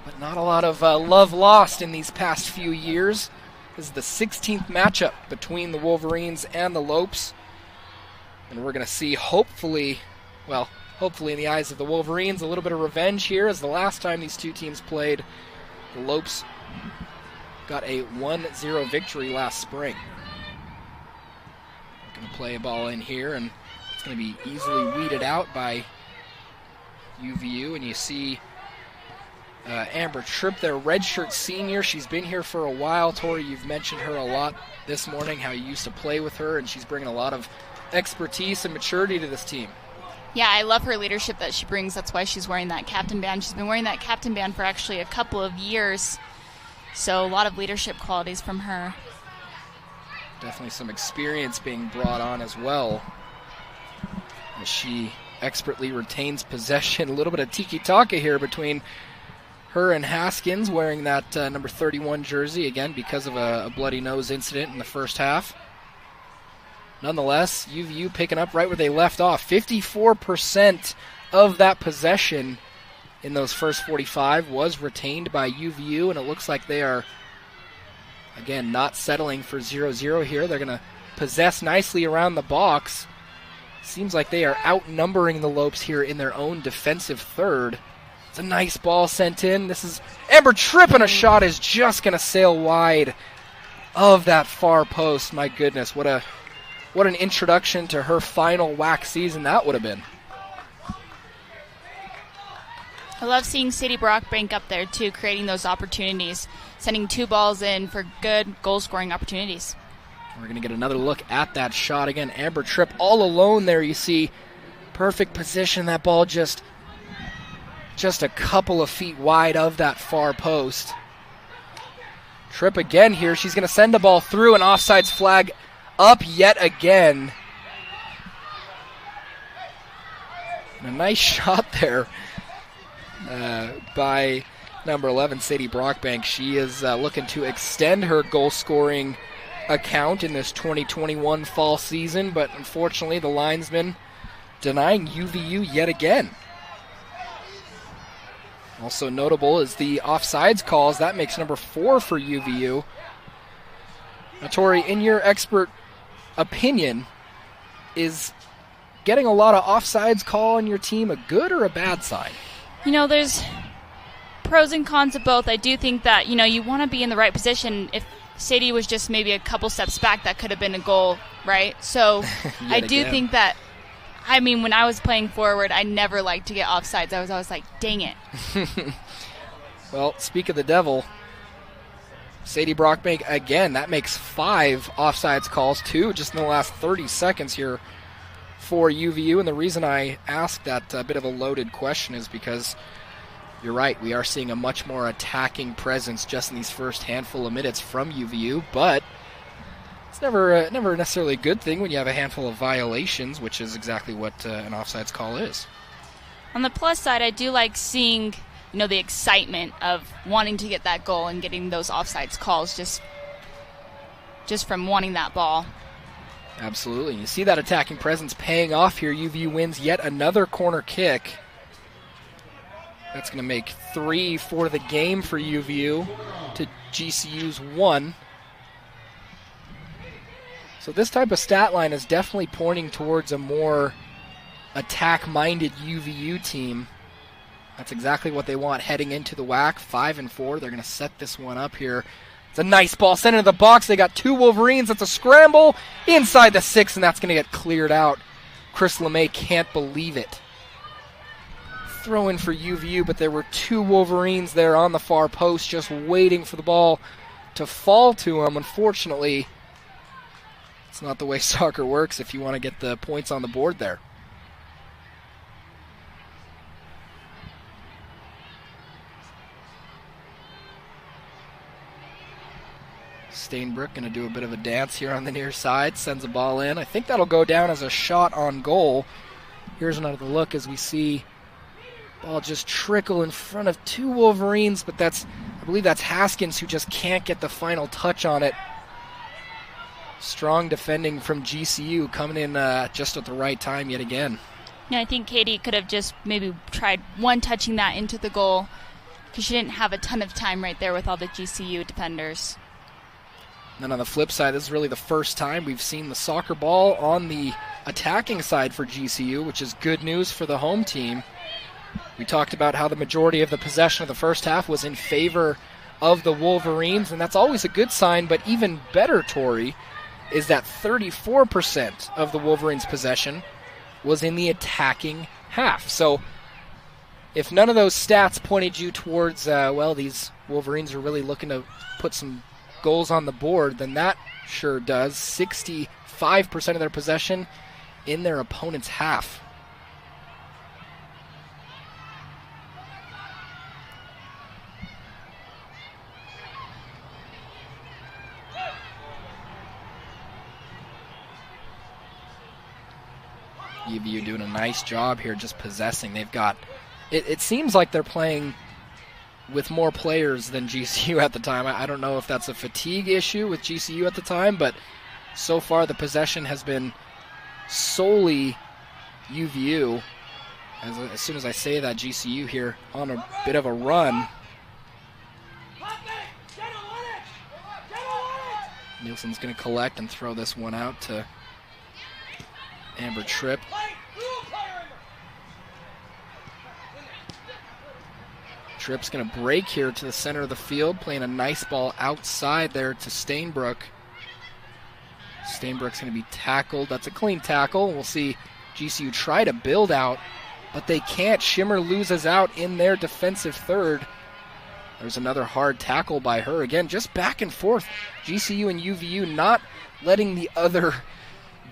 But not a lot of love lost in these past few years. This is the 16th matchup between the Wolverines and the Lopes. And we're going to see, hopefully in the eyes of the Wolverines, a little bit of revenge here, as the last time these two teams played, the Lopes got a 1-0 victory last spring. We're going to play a ball in here, and it's going to be easily weeded out by UVU. And you see Amber Tripp, their redshirt senior. She's been here for a while. Tori, you've mentioned her a lot this morning, how you used to play with her, and she's bringing a lot of expertise and maturity to this team. Yeah, I love her leadership that she brings. That's why she's wearing that captain band. She's been wearing that captain band for actually a couple of years. So a lot of leadership qualities from her. Definitely some experience being brought on as well, as she expertly retains possession. A little bit of tiki-taka here between her and Haskins, wearing that number 31 jersey, again, because of a bloody nose incident in the first half. Nonetheless, UVU picking up right where they left off. 54% of that possession in those first 45 was retained by UVU, and it looks like they are, again, not settling for 0-0 here. They're going to possess nicely around the box. Seems like they are outnumbering the Lopes here in their own defensive third. It's a nice ball sent in. This is Amber Tripp, and a shot is just going to sail wide of that far post. My goodness, what an introduction to her final WAC season that would have been. I love seeing Sadie Brockbank up there, too, creating those opportunities, sending 2 balls in for good goal-scoring opportunities. We're going to get another look at that shot again. Amber Tripp all alone there, you see. Perfect position. That ball just a couple of feet wide of that far post. Tripp again here. She's going to send the ball through, an offsides flag up yet again. And a nice shot there by number 11, Sadie Brockbank. She is looking to extend her goal-scoring account in this 2021 fall season, but unfortunately the linesman denying UVU yet again. Also notable is the offsides calls. That makes number 4 for UVU. Now, Tori, in your expert opinion, is getting a lot of offsides call on your team a good or a bad sign? You know, there's pros and cons of both. I do think that, you want to be in the right position. If Sadie was just maybe a couple steps back, that could have been a goal, right? So I do think that, when I was playing forward, I never liked to get offsides. I was always like, dang it. Well, speak of the devil, Sadie Brockbank, again, that makes 5 offsides calls, too, just in the last 30 seconds here for UVU. And the reason I asked that bit of a loaded question is because you're right, we are seeing a much more attacking presence just in these first handful of minutes from UVU, but it's never necessarily a good thing when you have a handful of violations, which is exactly what an offsides call is. On the plus side, I do like seeing, the excitement of wanting to get that goal and getting those offsides calls just from wanting that ball. Absolutely. You see that attacking presence paying off here. UVU wins yet another corner kick. That's going to make 3 for the game for UVU to GCU's 1. So this type of stat line is definitely pointing towards a more attack-minded UVU team. That's exactly what they want heading into the WAC. 5-4. They're going to set this one up here. It's a nice ball sent into the box. They got 2 Wolverines. That's a scramble inside the 6, and that's going to get cleared out. Chris LeMay can't believe it. Throw in for UVU, but there were 2 Wolverines there on the far post just waiting for the ball to fall to him. Unfortunately, it's not the way soccer works if you want to get the points on the board there. Stainbrook going to do a bit of a dance here on the near side, sends a ball in. I think that'll go down as a shot on goal. Here's another look as we see ball just trickle in front of 2 Wolverines, but I believe that's Haskins who just can't get the final touch on it. Strong defending from GCU coming in just at the right time yet again. Yeah, I think Katie could have just maybe tried touching that into the goal because she didn't have a ton of time right there with all the GCU defenders. And then on the flip side, this is really the first time we've seen the soccer ball on the attacking side for GCU, which is good news for the home team. We talked about how the majority of the possession of the first half was in favor of the Wolverines, and that's always a good sign, but even better, Tori, is that 34% of the Wolverines' possession was in the attacking half. So if none of those stats pointed you towards, these Wolverines are really looking to put some goals on the board, then that sure does. 65% of their possession in their opponent's half. UVU doing a nice job here just possessing. They've got, it seems like they're playing with more players than GCU at the time. I don't know if that's a fatigue issue with GCU at the time, but so far the possession has been solely UVU. As soon as I say that, GCU here on a bit of a run. Nielsen's going to collect and throw this one out to Amber Tripp. Tripp's going to break here to the center of the field, playing a nice ball outside there to Stainbrook. Stainbrook's going to be tackled. That's a clean tackle. We'll see GCU try to build out, but they can't. Shimmer loses out in their defensive third. There's another hard tackle by her. Again, just back and forth. GCU and UVU not letting the other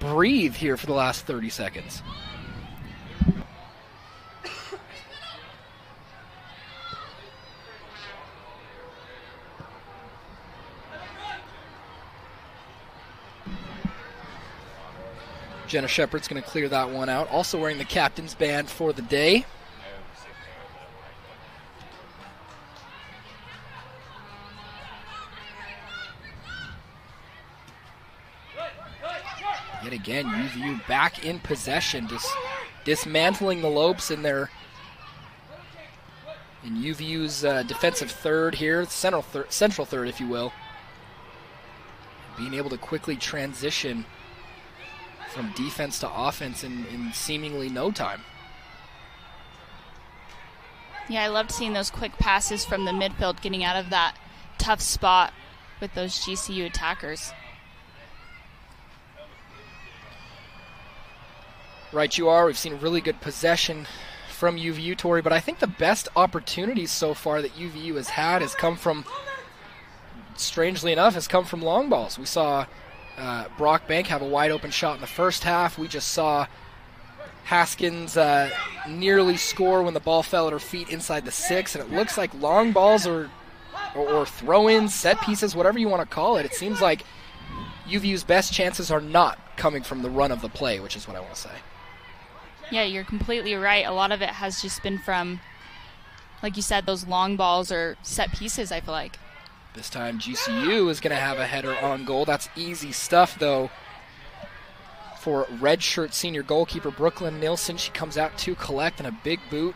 breathe here for the last 30 seconds. Jenna Shepard's going to clear that one out. Also wearing the captain's band for the day. Yet again, UVU back in possession, just dismantling the Lopes in UVU's defensive third here, central third, if you will. Being able to quickly transition from defense to offense in seemingly no time. Yeah, I loved seeing those quick passes from the midfield, getting out of that tough spot with those GCU attackers. Right you are. We've seen really good possession from UVU, Tori, but I think the best opportunities so far that UVU has had has come from, strangely enough, has come from long balls. We saw Brock Bank have a wide open shot in the first half. We just saw Haskins nearly score when the ball fell at her feet inside the 6, and it looks like long balls or throw-ins, set pieces, whatever you want to call it. It seems like UVU's best chances are not coming from the run of the play, which is what I want to say. Yeah, you're completely right. A lot of it has just been from, like you said, those long balls or set pieces, I feel like. This time GCU is going to have a header on goal. That's easy stuff, though, for redshirt senior goalkeeper Brooklyn Nielsen. She comes out to collect and a big boot.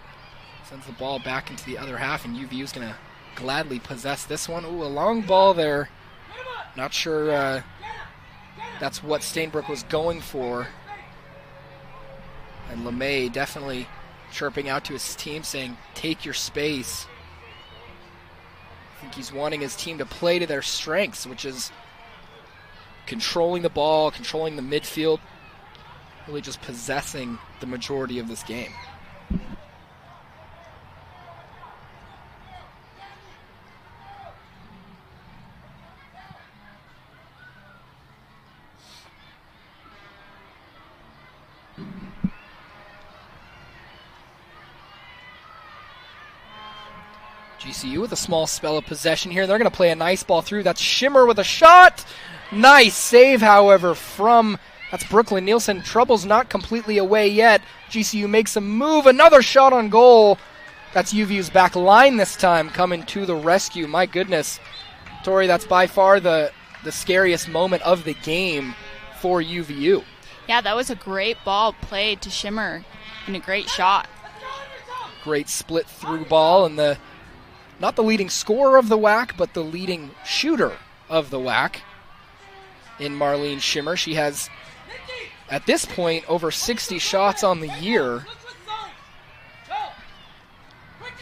Sends the ball back into the other half, and UVU is going to gladly possess this one. Ooh, a long ball there. Not sure that's what Stainbrook was going for. And LeMay definitely chirping out to his team saying, take your space. I think he's wanting his team to play to their strengths, which is controlling the ball, controlling the midfield, really just possessing the majority of this game. GCU with a small spell of possession here. They're going to play a nice ball through. That's Shimmer with a shot. Nice save, however, from, that's Brooklyn Nielsen. Trouble's not completely away yet. GCU makes a move. Another shot on goal. That's UVU's back line this time, coming to the rescue. My goodness. Tori, that's by far the scariest moment of the game for UVU. Yeah, that was a great ball played to Shimmer and a great shot. Great split through ball, and not the leading scorer of the WAC, but the leading shooter of the WAC in Marlene Shimmer. She has, at this point, over 60 shots on the year.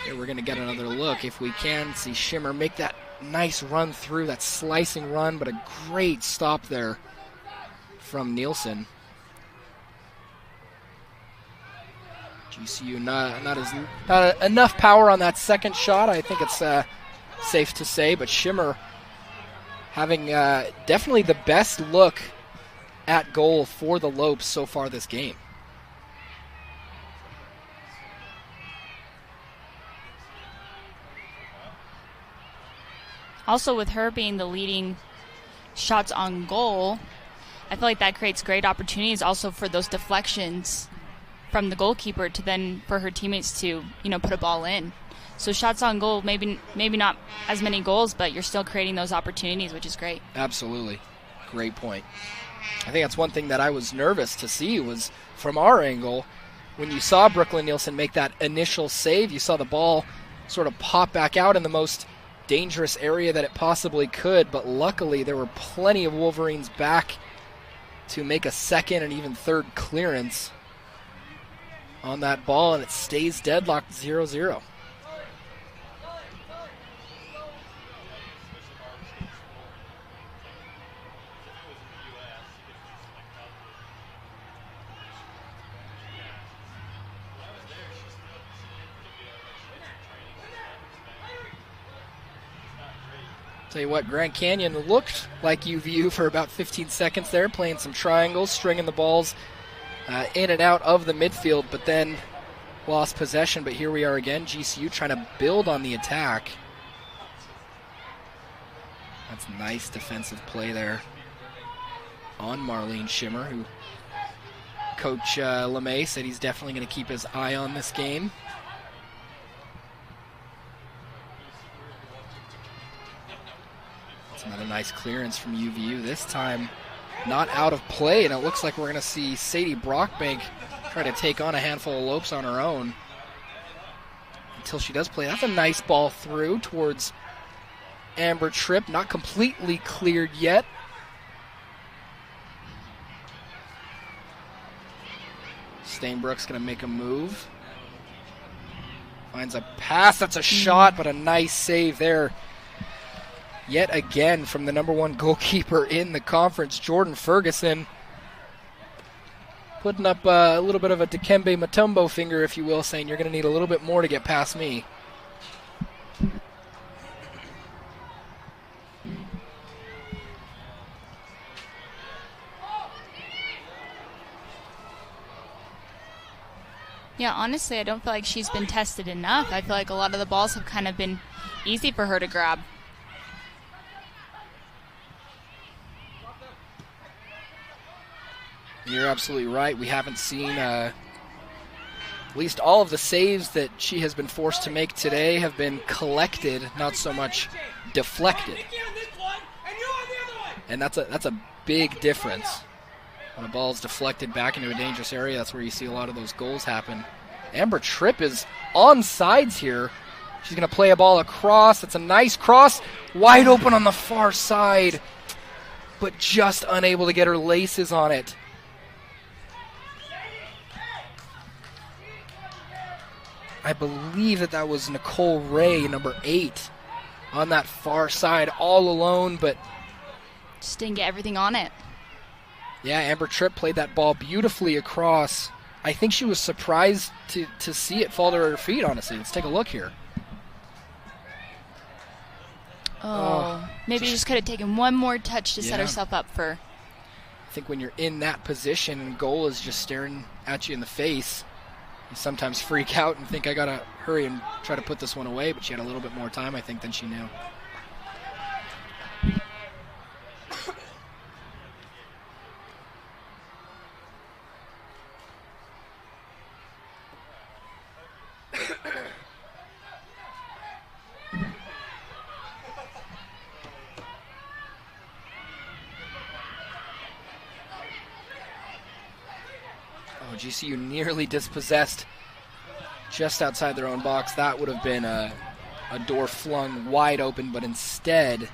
Here we're going to get another look if we can see Shimmer make that nice run through, that slicing run, but a great stop there from Nielsen. GCU not enough power on that second shot, I think it's safe to say, but Shimmer having definitely the best look at goal for the Lopes so far this game. Also, with her being the leading shots on goal, I feel like that creates great opportunities also for those deflections from the goalkeeper to then for her teammates to, put a ball in. So shots on goal, maybe not as many goals, but you're still creating those opportunities, which is great. Absolutely. Great point. I think that's one thing that I was nervous to see was from our angle, when you saw Brooklyn Nielsen make that initial save, you saw the ball sort of pop back out in the most dangerous area that it possibly could, but luckily there were plenty of Wolverines back to make a second and even third clearance on that ball, and it stays deadlocked 0-0. Tell you what, Grand Canyon looked like UVU for about 15 seconds there, playing some triangles, stringing the balls in and out of the midfield, but then lost possession. But here we are again, GCU trying to build on the attack. That's nice defensive play there on Marlene Shimmer, who Coach LeMay said he's definitely going to keep his eye on this game. That's another nice clearance from UVU, this time not out of play, and it looks like we're going to see Sadie Brockbank try to take on a handful of Lopes on her own until she does play. That's a nice ball through towards Amber Tripp, not completely cleared yet. Stainbrook's going to make a move. Finds a pass, that's a shot, but a nice save there. Yet again from the number one goalkeeper in the conference, Jordan Ferguson. Putting up a little bit of a Dikembe Mutombo finger, if you will, saying you're going to need a little bit more to get past me. Yeah, honestly, I don't feel like she's been tested enough. I feel like a lot of the balls have kind of been easy for her to grab. You're absolutely right. We haven't seen at least all of the saves that she has been forced to make today have been collected, not so much deflected. And that's a big difference. When a ball is deflected back into a dangerous area, that's where you see a lot of those goals happen. Amber Tripp is on sides here. She's going to play a ball across. It's a nice cross. Wide open on the far side, but just unable to get her laces on it. I believe that was Nicole Ray, number 8, on that far side, all alone, but just didn't get everything on it. Yeah, Amber Tripp played that ball beautifully across. I think she was surprised to see it fall to her feet, honestly. Let's take a look here. Maybe she just could have taken one more touch to set herself up for. I think when you're in that position and goal is just staring at you in the face, you sometimes freak out and think, I got to hurry and try to put this one away, but she had a little bit more time, I think, than she knew. GCU nearly dispossessed just outside their own box. That would have been a door flung wide open, but instead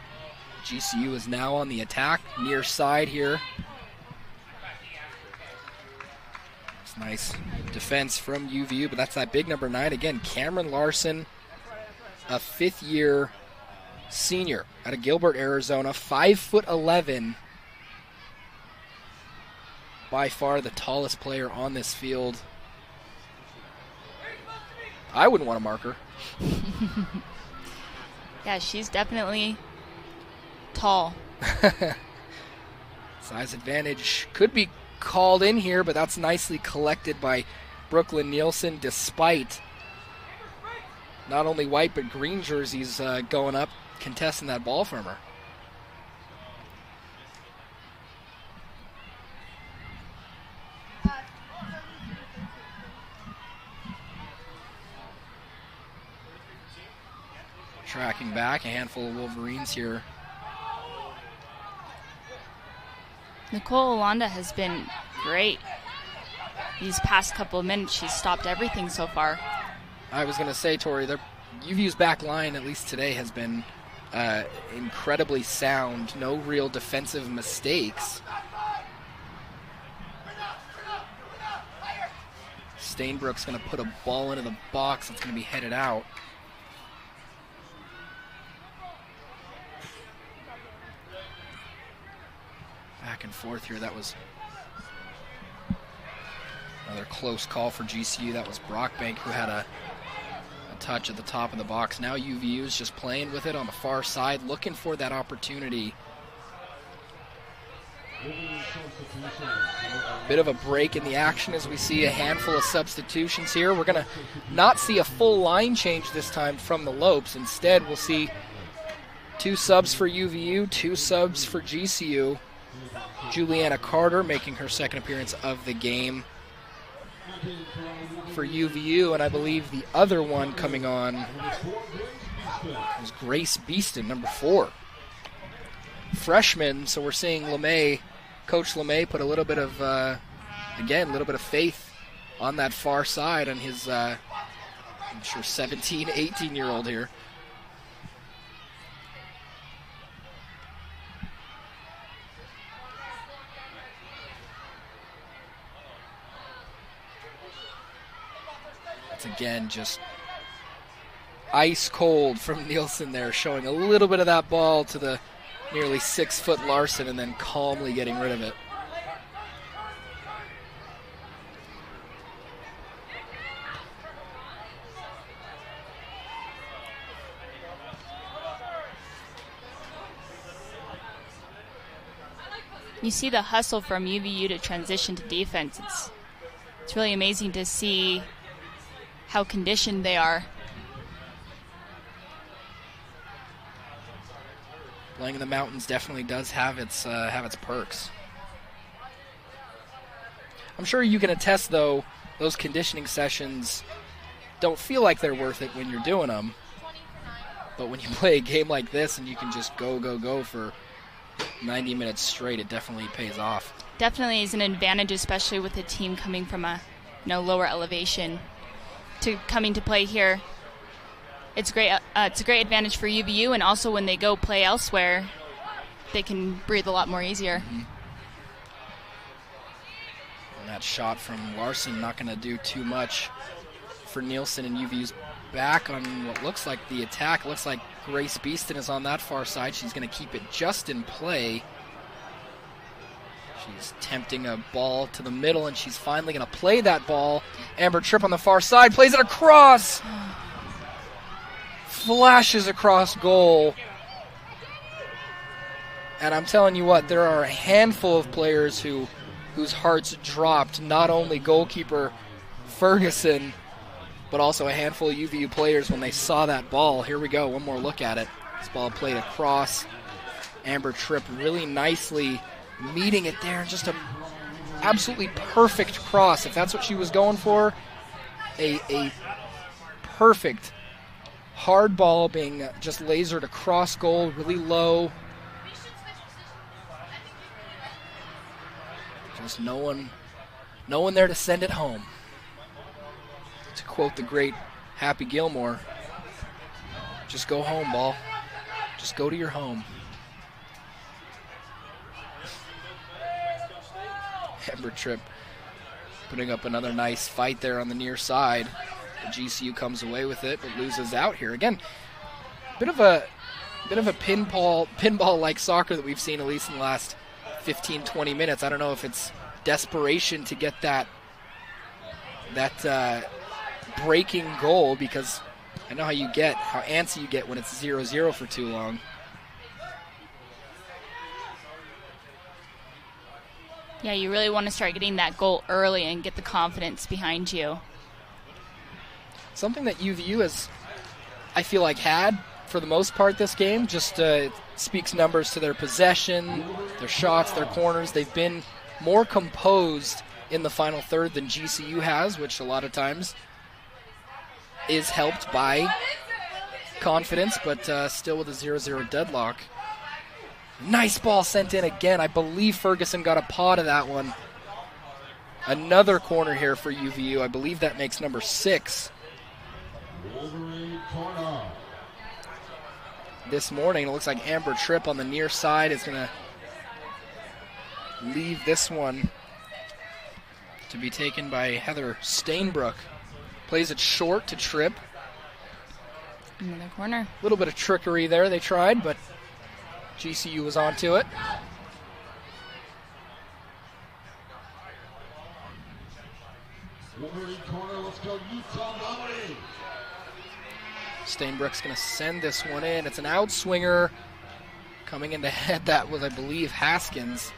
GCU is now on the attack, near side here. It's nice defense from UVU, but that's that big number 9. Again, Cameron Larson, a 5th-year senior out of Gilbert, Arizona, 5'11", by far the tallest player on this field. I wouldn't want to mark her. Yeah, she's definitely tall. Size advantage could be called in here, but that's nicely collected by Brooklyn Nielsen, despite not only white but green jerseys going up, contesting that ball from her. Tracking back, a handful of Wolverines here. Nicole Olanda has been great. These past couple of minutes, she's stopped everything so far. I was going to say, Tori, UVU's back line, at least today, has been incredibly sound. No real defensive mistakes. Stainbrook's going to put a ball into the box that's going to be headed out. Back and forth here. That was another close call for GCU. That was Brockbank who had a touch at the top of the box. Now UVU is just playing with it on the far side, looking for that opportunity. Bit of a break in the action as we see a handful of substitutions here. We're going to not see a full line change this time from the Lopes. Instead, we'll see 2 subs for UVU, 2 subs for GCU. Juliana Carter making her second appearance of the game for UVU, and I believe the other one coming on was Grace Beeston, number 4. Freshman, so we're seeing Coach LeMay put a little bit of, again, a little bit of faith on that far side on his, I'm sure, 17, 18-year-old here. Again, just ice cold from Nielsen there, showing a little bit of that ball to the nearly 6-foot Larson and then calmly getting rid of it. You see the hustle from UVU to transition to defense. It's really amazing to see how conditioned they are. Playing in the mountains definitely does have its perks. I'm sure you can attest, though, those conditioning sessions don't feel like they're worth it when you're doing them. But when you play a game like this and you can just go for 90 minutes straight, it definitely pays off. Definitely is an advantage, especially with a team coming from a lower elevation to coming to play here. It's great. It's a great advantage for UVU, and also when they go play elsewhere, they can breathe a lot more easier. Mm-hmm. And that shot from Larson not going to do too much for Nielsen, and UVU's back on what looks like the attack. Looks like Grace Beeston is on that far side. She's going to keep it just in play. She's tempting a ball to the middle, and she's finally going to play that ball. Amber Tripp on the far side, plays it across. Flashes across goal. And I'm telling you what, there are a handful of players whose hearts dropped. Not only goalkeeper Ferguson, but also a handful of UVU players when they saw that ball. Here we go, one more look at it. This ball played across. Amber Tripp really nicely meeting it there. Just a absolutely perfect cross. If that's what she was going for, a perfect hard ball being just lasered across goal, really low. Just no one there to send it home. To quote the great Happy Gilmore, just go home, ball. Just go to your home. Amber Tripp putting up another nice fight there on the near side. The GCU comes away with it, but loses out here. Again, bit of a pinball-like soccer that we've seen, at least in the last 15, 20 minutes. I don't know if it's desperation to get that breaking goal, because I know how antsy you get when it's 0-0 for too long. Yeah, you really want to start getting that goal early and get the confidence behind you. Something that UVU has, I feel like, had for the most part this game, just speaks numbers to their possession, their shots, their corners. They've been more composed in the final third than GCU has, which a lot of times is helped by confidence, but still with a 0-0 deadlock. Nice ball sent in again. I believe Ferguson got a paw to that one. Another corner here for UVU. I believe that makes number 6. This morning, it looks like Amber Tripp on the near side is going to leave this one to be taken by Heather Stainbrook. Plays it short to Tripp. Another corner. A little bit of trickery there they tried, but GCU was onto it. Stainbrook's going to send this one in. It's an outswinger coming in to head. That was, I believe, Haskins.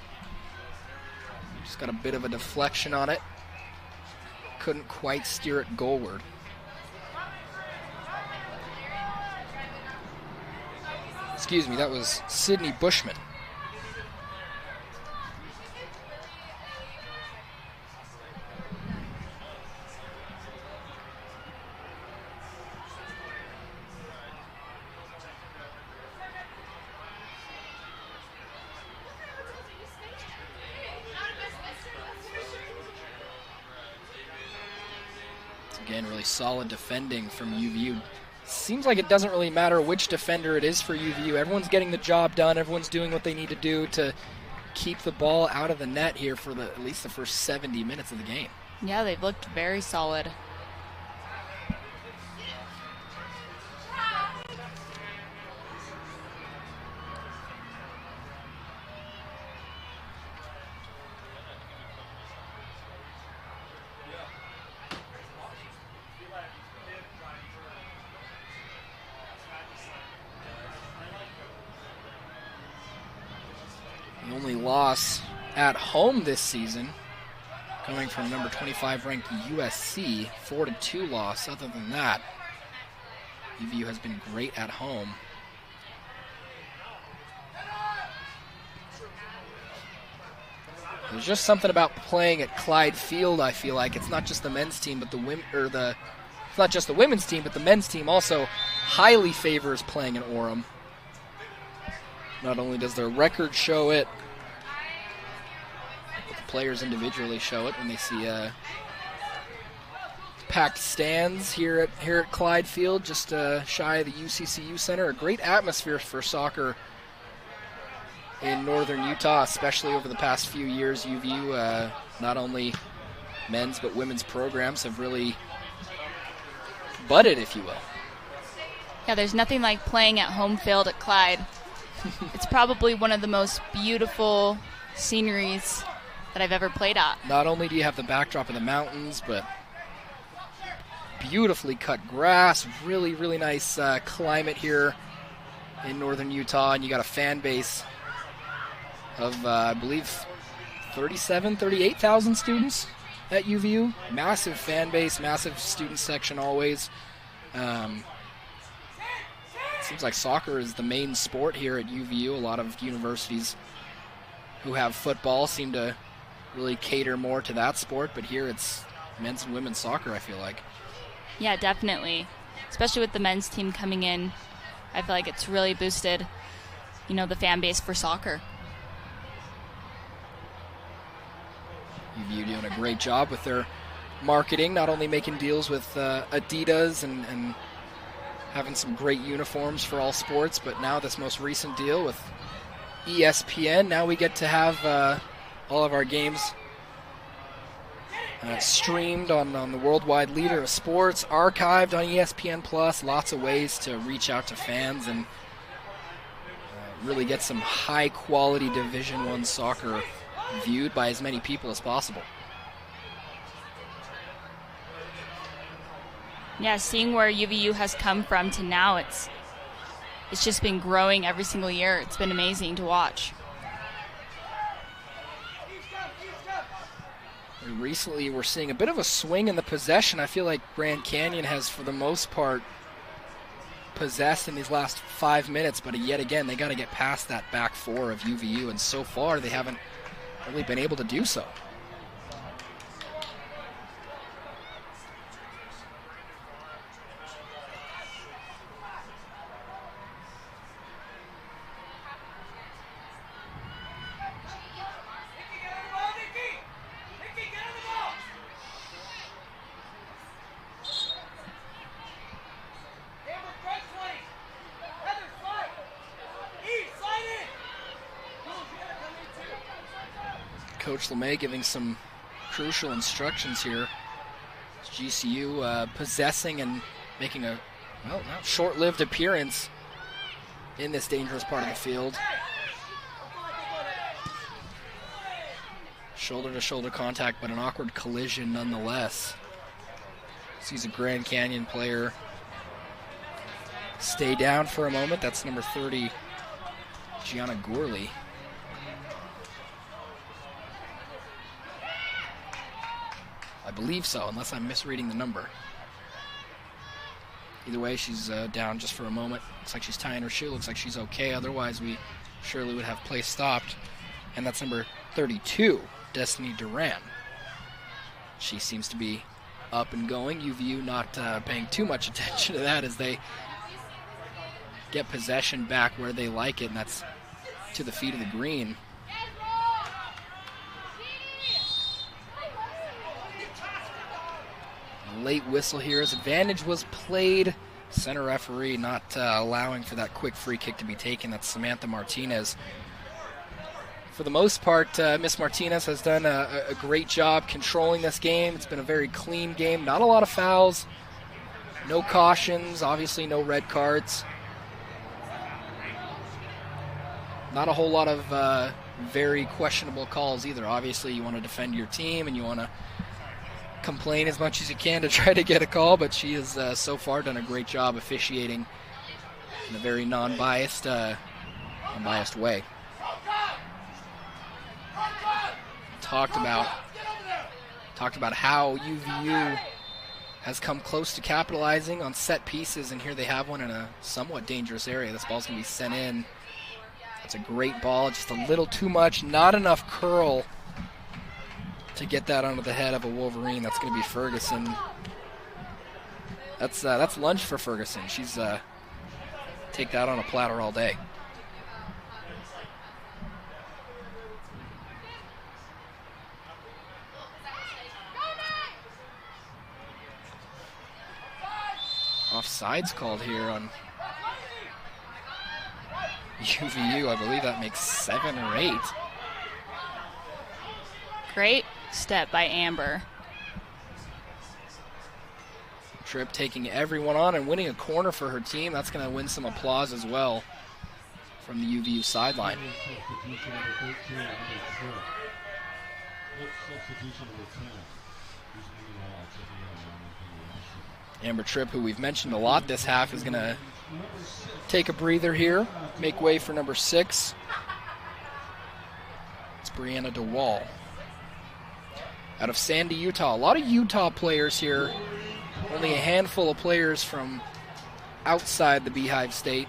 Just got a bit of a deflection on it. Couldn't quite steer it goalward. Excuse me, that was Sydney Bushman. Again, really solid defending from UVU. Seems like it doesn't really matter which defender it is for UVU. Everyone's getting the job done. Everyone's doing what they need to do to keep the ball out of the net here for at least the first 70 minutes of the game. Yeah, they've looked very solid. The only loss at home this season coming from number 25 ranked USC, 4-2 loss. Other than that, UVU has been great at home. There's just something about playing at Clyde Field, I feel like. It's not just the men's team, but it's not just the women's team, but the men's team also highly favors playing in Orem. Not only does their record show it, but the players individually show it when they see packed stands here at Clyde Field, just shy of the UCCU Center. A great atmosphere for soccer in northern Utah, especially over the past few years. UVU, not only men's but women's programs have really budded, if you will. Yeah, there's nothing like playing at home field at Clyde. It's probably one of the most beautiful sceneries that I've ever played at. Not only do you have the backdrop of the mountains, but beautifully cut grass, really, really nice climate here in northern Utah, and you got a fan base of, I believe, 38,000 students at UVU. Massive fan base, massive student section always. Seems like soccer is the main sport here at UVU. A lot of universities who have football seem to really cater more to that sport, but here it's men's and women's soccer, I feel like. Yeah, definitely. Especially with the men's team coming in, I feel like it's really boosted, the fan base for soccer. UVU doing a great job with their marketing, not only making deals with Adidas and having some great uniforms for all sports, but now this most recent deal with ESPN. Now we get to have all of our games streamed on the worldwide leader of sports, archived on ESPN+. Lots of ways to reach out to fans and really get some high-quality Division I soccer viewed by as many people as possible. Yeah, seeing where UVU has come from to now, it's just been growing every single year. It's been amazing to watch. Recently, we're seeing a bit of a swing in the possession. I feel like Grand Canyon has, for the most part, possessed in these last 5 minutes, but yet again, they got to get past that back four of UVU, and so far, they haven't really been able to do so. Coach LeMay giving some crucial instructions here. GCU possessing and making a short-lived appearance in this dangerous part of the field. Shoulder-to-shoulder contact, but an awkward collision nonetheless. Sees a Grand Canyon player stay down for a moment. That's number 30, Gianna Gourley. I believe so, unless I'm misreading the number. Either way, she's down just for a moment. Looks like she's tying her shoe. Looks like she's okay. Otherwise, we surely would have play stopped. And that's number 32, Destiny Duran. She seems to be up and going. UVU not paying too much attention to that as they get possession back where they like it, and that's to the feet of the green. Late whistle here as advantage was played. Center referee not allowing for that quick free kick to be taken. That's Samantha Martinez. For the most part, Miss Martinez has done a great job controlling this game. It's been a very clean game. Not a lot of fouls. No cautions. Obviously no red cards. Not a whole lot of very questionable calls either. Obviously you want to defend your team and you want to complain as much as you can to try to get a call, but she has so far done a great job officiating in a very non-biased way. Talked about Talked about how UVU has come close to capitalizing on set pieces, and here they have one in a somewhat dangerous area. This ball's going to be sent in. That's a great ball, just a little too much, not enough curl to get that onto the head of a Wolverine. That's going to be Ferguson. That's lunch for Ferguson. She's take that on a platter all day. Offsides called here on UVU. I believe that makes 7 or 8. Great step by Amber. Tripp taking everyone on and winning a corner for her team. That's going to win some applause as well from the UVU sideline. Amber Tripp, who we've mentioned a lot this half, is going to take a breather here, make way for number 6. It's Brianna DeWall. Out of Sandy, Utah. A lot of Utah players here. Only a handful of players from outside the Beehive State.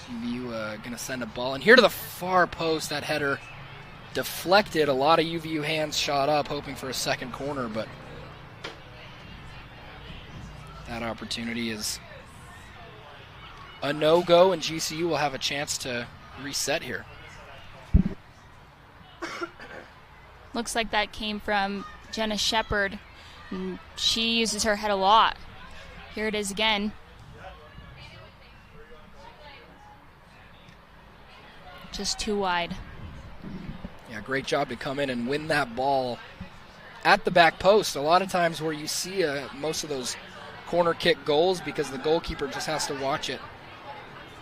UVU going to send a ball in here to the far post. That header deflected. A lot of UVU hands shot up, hoping for a second corner, but that opportunity is a no-go, and GCU will have a chance to reset here. Looks like that came from Jenna Shepard. She uses her head a lot. Here it is again. Just too wide. Yeah, great job to come in and win that ball at the back post. A lot of times where you see most of those corner kick goals, because the goalkeeper just has to watch it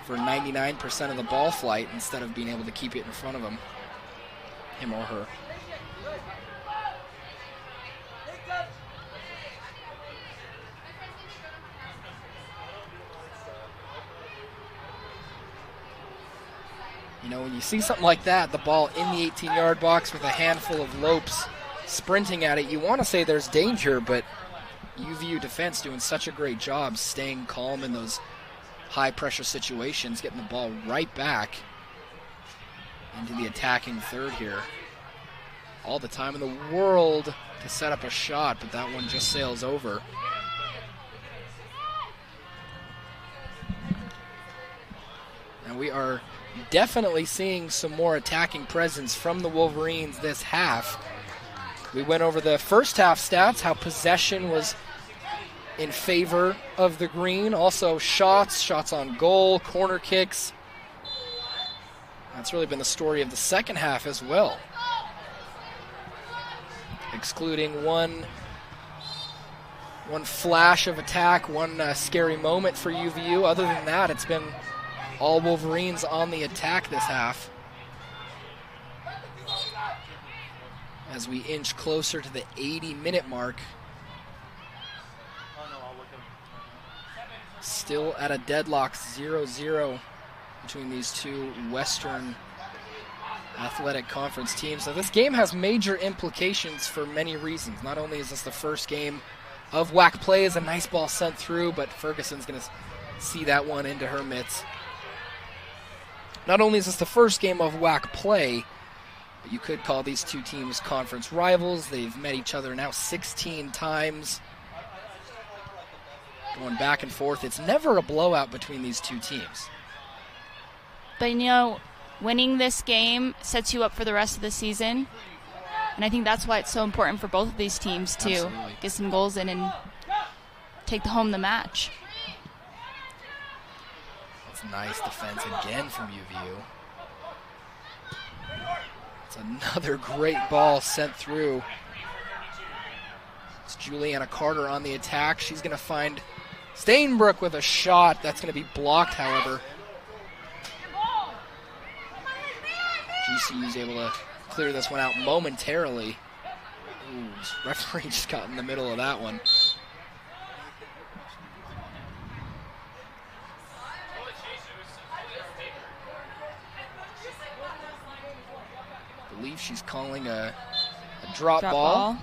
for 99% of the ball flight instead of being able to keep it in front of him or her. You know, when you see something like that, the ball in the 18-yard box with a handful of Lopes sprinting at it, you want to say there's danger, but UVU defense doing such a great job staying calm in those high-pressure situations, getting the ball right back into the attacking third here. All the time in the world to set up a shot, but that one just sails over. And we are definitely seeing some more attacking presence from the Wolverines this half. We went over the first half stats, how possession was in favor of the green. Also shots on goal, corner kicks. That's really been the story of the second half as well. Excluding one flash of attack, one scary moment for UVU. Other than that, it's been all Wolverines on the attack this half. As we inch closer to the 80-minute mark. Still at a deadlock, 0-0 between these two Western Athletic Conference teams. So this game has major implications for many reasons. Not only is this the first game of WAC play as a nice ball sent through, but Ferguson's going to see that one into her mitts. Not only is this the first game of WAC play, but you could call these two teams conference rivals. They've met each other now 16 times. Going back and forth. It's never a blowout between these two teams. But, you know, winning this game sets you up for the rest of the season. And I think that's why it's so important for both of these teams to Absolutely. get some goals in and take home the match. It's nice defense again from UVU. It's another great ball sent through. It's Juliana Carter on the attack. She's going to find Stainbrook with a shot. That's going to be blocked, however. GCU's able to clear this one out momentarily. Ooh, referee just got in the middle of that one. believe she's calling a drop ball.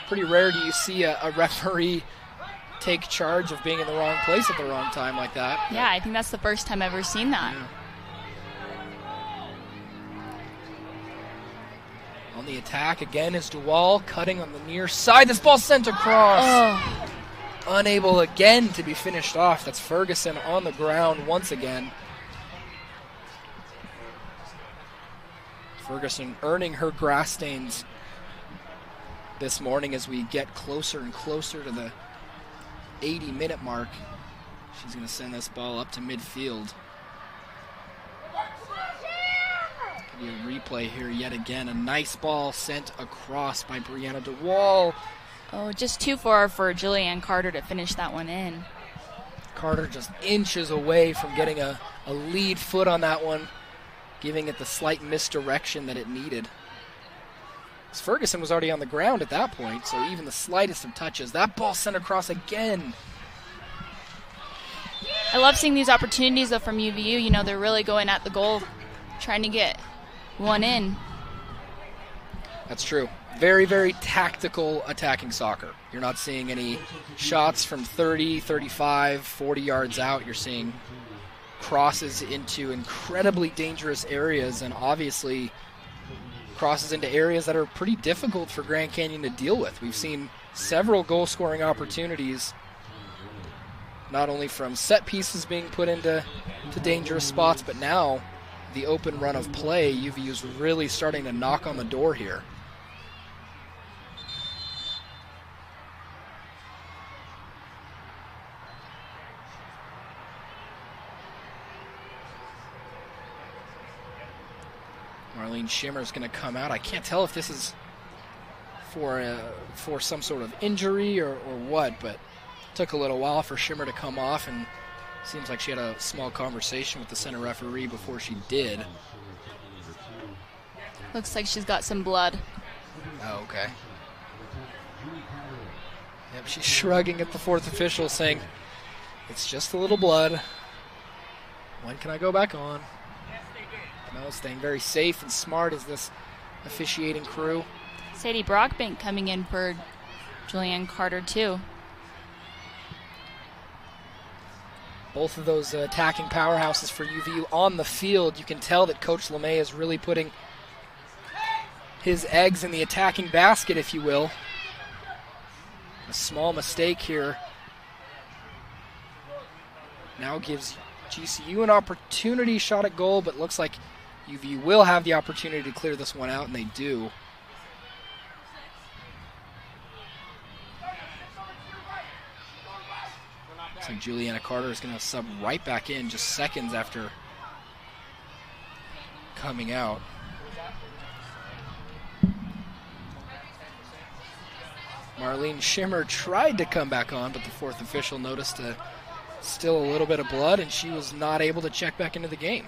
Pretty rare do you see a referee take charge of being in the wrong place at the wrong time like that. Yeah, I think that's the first time I've ever seen that. Yeah. On the attack again is Duval cutting on the near side. This ball sent across. Oh. Unable again to be finished off. That's Ferguson on the ground once again. Ferguson earning her grass stains this morning as we get closer and closer to the 80-minute mark. She's going to send this ball up to midfield. Give you a replay here yet again. A nice ball sent across by Brianna DeWall. Oh, just too far for Julianne Carter to finish that one in. Carter just inches away from getting a lead foot on that one, giving it the slight misdirection that it needed. Ferguson was already on the ground at that point, so even the slightest of touches. That ball sent across again. I love seeing these opportunities, though, from UVU. You know, they're really going at the goal, trying to get one in. That's true. Very, very tactical attacking soccer. You're not seeing any shots from 30, 35, 40 yards out. You're seeing crosses into incredibly dangerous areas, and obviously crosses into areas that are pretty difficult for Grand Canyon to deal with. We've seen several goal-scoring opportunities, not only from set pieces being put into dangerous spots, but now the open run of play, UVU's really starting to knock on the door here. Marlene Schimmer's going to come out. I can't tell if this is for some sort of injury or what, but it took a little while for Schimmer to come off, and seems like she had a small conversation with the center referee before she did. Looks like she's got some blood. Oh, okay. Yep, she's shrugging at the fourth official, saying, "It's just a little blood. When can I go back on?" No, staying very safe and smart is this officiating crew. Sadie Brockbank coming in for Julianne Carter, too. Both of those attacking powerhouses for UVU on the field. You can tell that Coach LeMay is really putting his eggs in the attacking basket, if you will. A small mistake here now gives GCU an opportunity shot at goal, but looks like UVU will have the opportunity to clear this one out, and they do. Looks like Juliana Carter is going to sub right back in just seconds after coming out. Marlene Schimmer tried to come back on, but the fourth official noticed still a little bit of blood, and she was not able to check back into the game.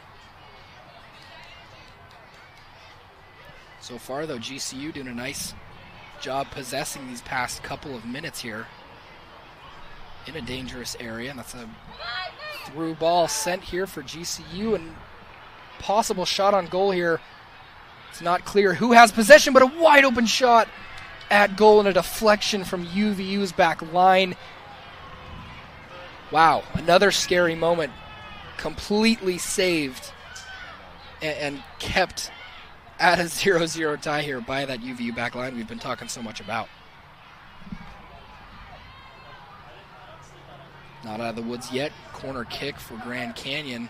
So far, though, GCU doing a nice job possessing these past couple of minutes here in a dangerous area, and that's a through ball sent here for GCU, and possible shot on goal here. It's not clear who has possession, but a wide open shot at goal and a deflection from UVU's back line. Wow, another scary moment, completely saved and kept at a 0-0 tie here by that UVU back line we've been talking so much about. Not out of the woods yet. Corner kick for Grand Canyon.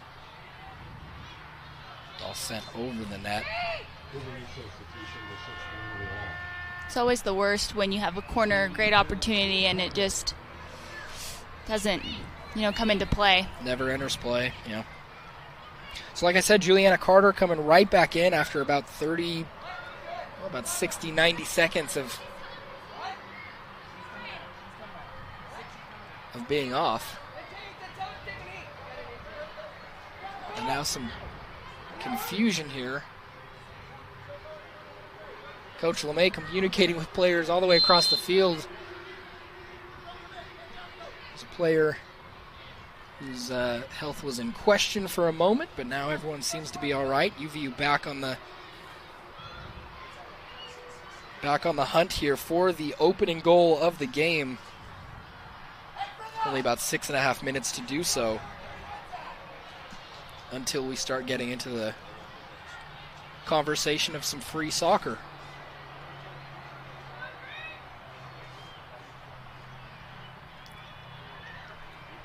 All sent over the net. It's always the worst when you have a corner, great opportunity, and it just doesn't, come into play. Never enters play, yeah. So like I said, Juliana Carter coming right back in after about 60, 90 seconds of being off. And now some confusion here. Coach LeMay communicating with players all the way across the field. There's a player whose health was in question for a moment, but now everyone seems to be all right. UVU back on the hunt here for the opening goal of the game. Only about 6.5 minutes to do so until we start getting into the conversation of some free soccer.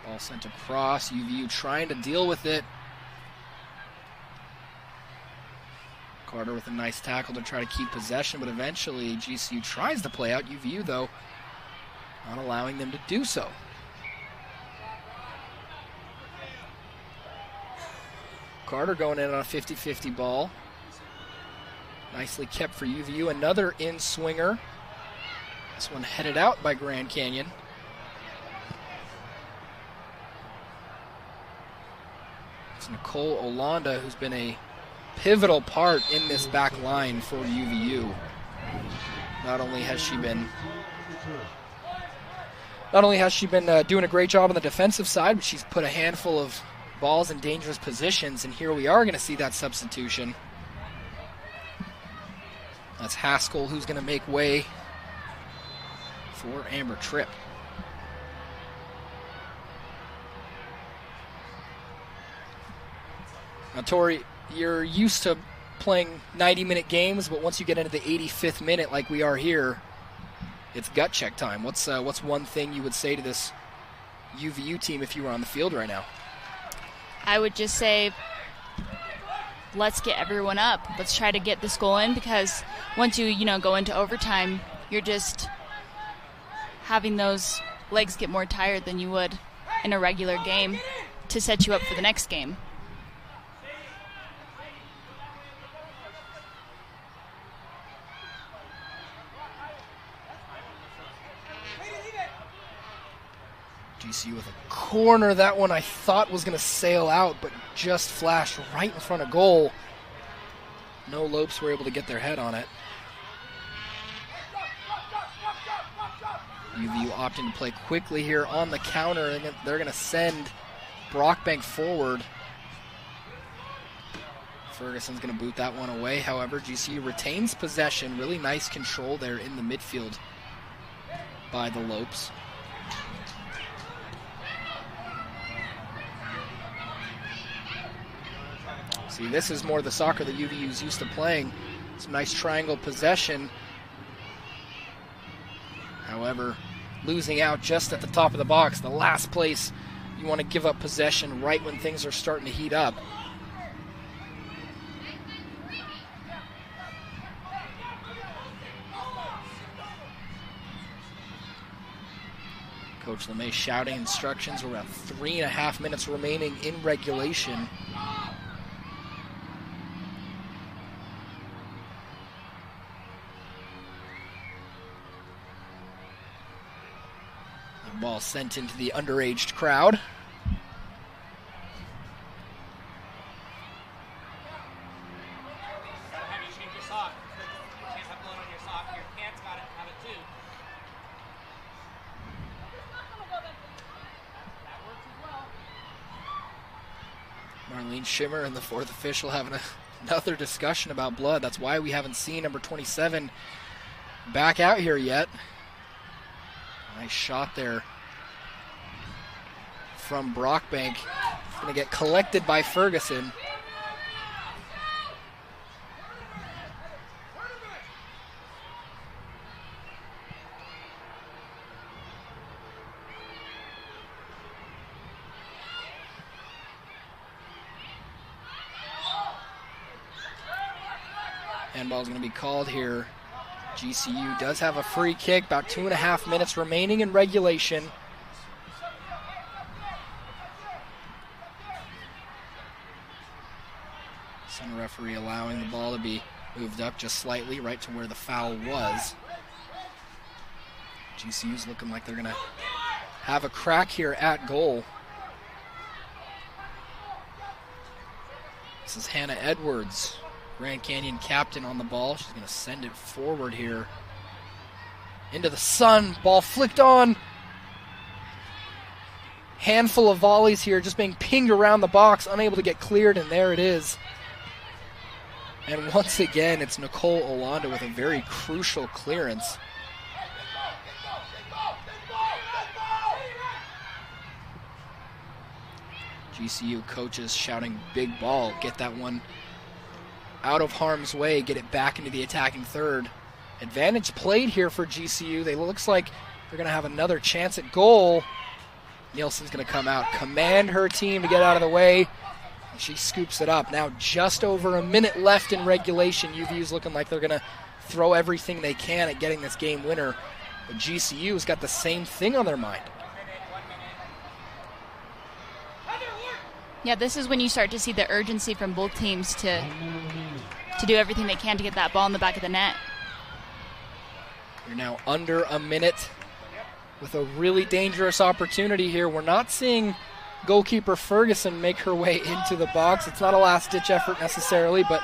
Ball sent across, UVU trying to deal with it. Carter with a nice tackle to try to keep possession, but eventually GCU tries to play out. UVU, though, not allowing them to do so. Carter going in on a 50-50 ball. Nicely kept for UVU. Another in-swinger. This one headed out by Grand Canyon. It's Nicole Olanda, who's been a pivotal part in this back line for UVU. Not only has she been doing a great job on the defensive side, but she's put a handful of balls in dangerous positions, and here we are going to see that substitution. That's Haskell, who's going to make way for Amber Tripp. Now, Tori, you're used to playing 90-minute games, but once you get into the 85th minute like we are here, it's gut check time. What's one thing you would say to this UVU team if you were on the field right now? I would just say, let's get everyone up. Let's try to get this goal in, because once you go into overtime, you're just having those legs get more tired than you would in a regular game to set you up for the next game. GCU with a corner. That one I thought was going to sail out, but just flashed right in front of goal. No Lopes were able to get their head on it. UVU opting to play quickly here on the counter, and they're going to send Brockbank forward. Ferguson's going to boot that one away. However, GCU retains possession. Really nice control there in the midfield by the Lopes. See, this is more the soccer that UVU's used to playing. Some nice triangle possession. However, losing out just at the top of the box, the last place you want to give up possession right when things are starting to heat up. Coach LeMay shouting instructions. We're around 3.5 minutes remaining in regulation. Ball sent into the underaged crowd. Marlene Schimmer and the fourth official having another discussion about blood. That's why we haven't seen number 27 back out here yet. Nice shot there from Brockbank. Going to get collected by Ferguson. Handball is going to be called here. GCU does have a free kick, about 2.5 minutes remaining in regulation. Center referee allowing the ball to be moved up just slightly, right to where the foul was. GCU's looking like they're going to have a crack here at goal. This is Hannah Edwards, Grand Canyon captain, on the ball. She's going to send it forward here into the sun. Ball flicked on. handful of volleys here just being pinged around the box, unable to get cleared, and there it is. And once again, it's Nicole Olanda with a very crucial clearance. GCU coaches shouting big ball, get that one out of harm's way, get it back into the attacking third. Advantage played here for GCU. They looks like they're going to have another chance at goal. Nielsen's going to come out, command her team to get out of the way. And she scoops it up. Now just over a minute left in regulation. UVU's looking like they're going to throw everything they can at getting this game winner. But GCU's got the same thing on their mind. Yeah, this is when you start to see the urgency from both teams to do everything they can to get that ball in the back of the net. You're now under a minute with a really dangerous opportunity here. We're not seeing goalkeeper Ferguson make her way into the box. It's not a last-ditch effort necessarily, but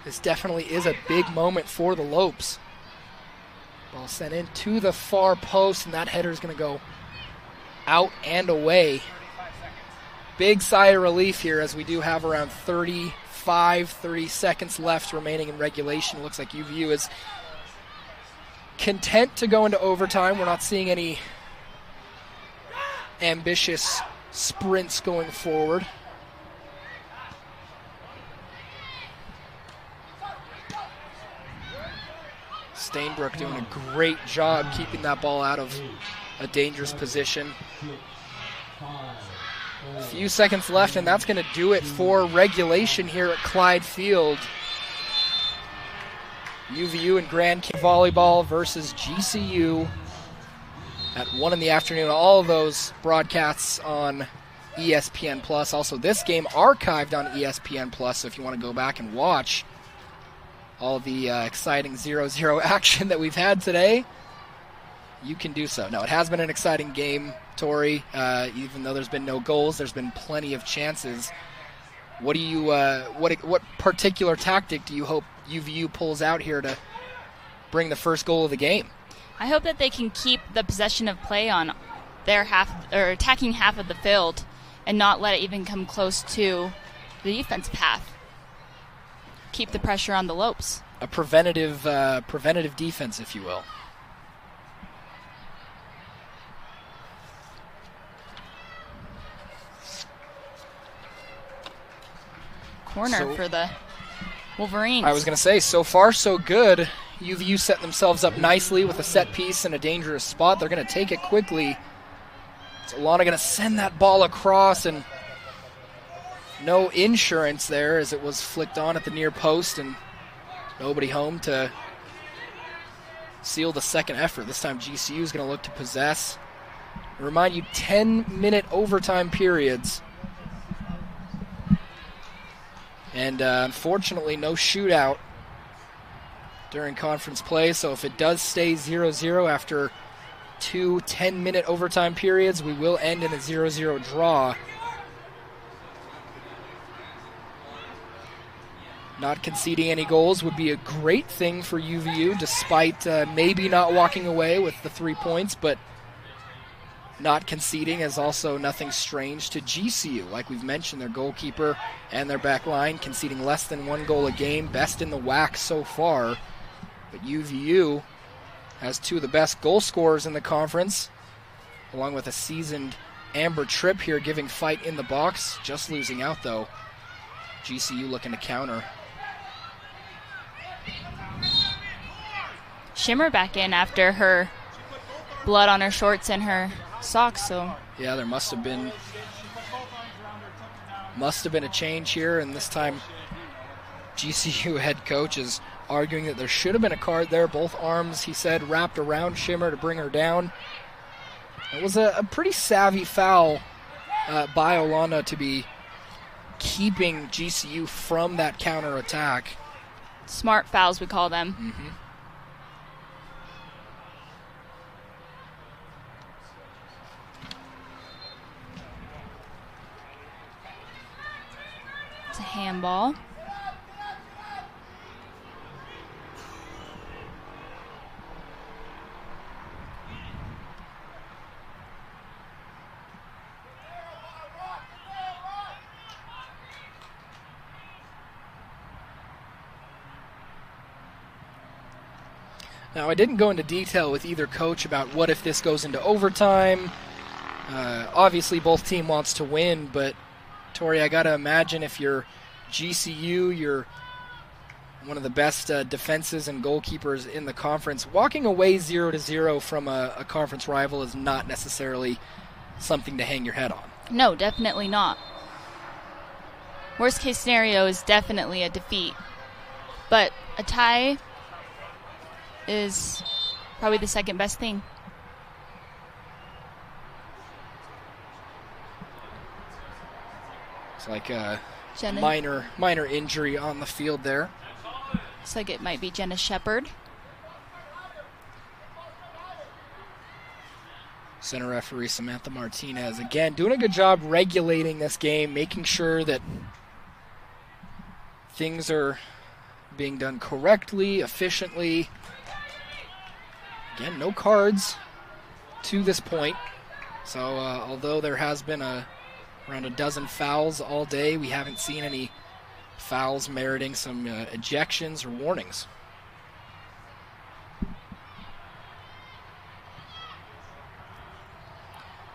this definitely is a big moment for the Lopes. Ball sent in to the far post, and that header is going to go out and away. Big sigh of relief here as we do have around 30 seconds left remaining in regulation. Looks like UVU is content to go into overtime. We're not seeing any ambitious sprints going forward. Stainbrook doing a great job keeping that ball out of a dangerous position. A few seconds left, and that's going to do it for regulation here at Clyde Field. UVU and Grand Camp Volleyball versus GCU at 1 in the afternoon. All of those broadcasts on ESPN+. Also, this game archived on ESPN+, so if you want to go back and watch all the exciting 0-0 action that we've had today, you can do so. Now, it has been an exciting game, Tori. Even though there's been no goals, there's been plenty of chances. What do you, what particular tactic do you hope UVU pulls out here to bring the first goal of the game? I hope that they can keep the possession of play on their half, or attacking half of the field, and not let it even come close to the defense path. Keep the pressure on the Lopes. A preventative defense, if you will. Corner for the Wolverines. I was going to say, so far so good. UVU set themselves up nicely with a set piece in a dangerous spot. They're going to take it quickly. So Alana going to send that ball across, and no insurance there as it was flicked on at the near post, and nobody home to seal the second effort. This time GCU is going to look to possess. I remind you, 10-minute overtime periods. And unfortunately, no shootout during conference play. So if it does stay 0-0 after 2 10-minute overtime periods, we will end in a 0-0 draw. Not conceding any goals would be a great thing for UVU, despite maybe not walking away with the 3 points, but not conceding is also nothing strange to GCU. Like we've mentioned, their goalkeeper and their back line conceding less than 1 goal a game, best in the WAC so far. But UVU has 2 of the best goal scorers in the conference, along with a seasoned Amber Tripp here giving fight in the box. Just losing out, though. GCU looking to counter. Shimmer back in after her blood on her shorts and her socks, so yeah, there must have been a change here, and this time GCU head coach is arguing that there should have been a card there. Both arms, he said, wrapped around Shimmer to bring her down. It was a pretty savvy foul by Olana to be keeping GCU from that counter attack. Smart fouls, we call them. Mm-hmm. It's a handball. Now, I didn't go into detail with either coach about what if this goes into overtime. Obviously, both team wants to win, but Tori, I got to imagine if you're GCU, you're one of the best defenses and goalkeepers in the conference. Walking away 0-0 from a conference rival is not necessarily something to hang your head on. No, definitely not. Worst case scenario is definitely a defeat. But a tie is probably the second best thing. It's like a minor injury on the field there. Looks like it might be Jenna Shepard. Center referee Samantha Martinez, again, doing a good job regulating this game, making sure that things are being done correctly, efficiently. Again, no cards to this point. So although there has been around a dozen fouls all day, we haven't seen any fouls meriting some ejections or warnings.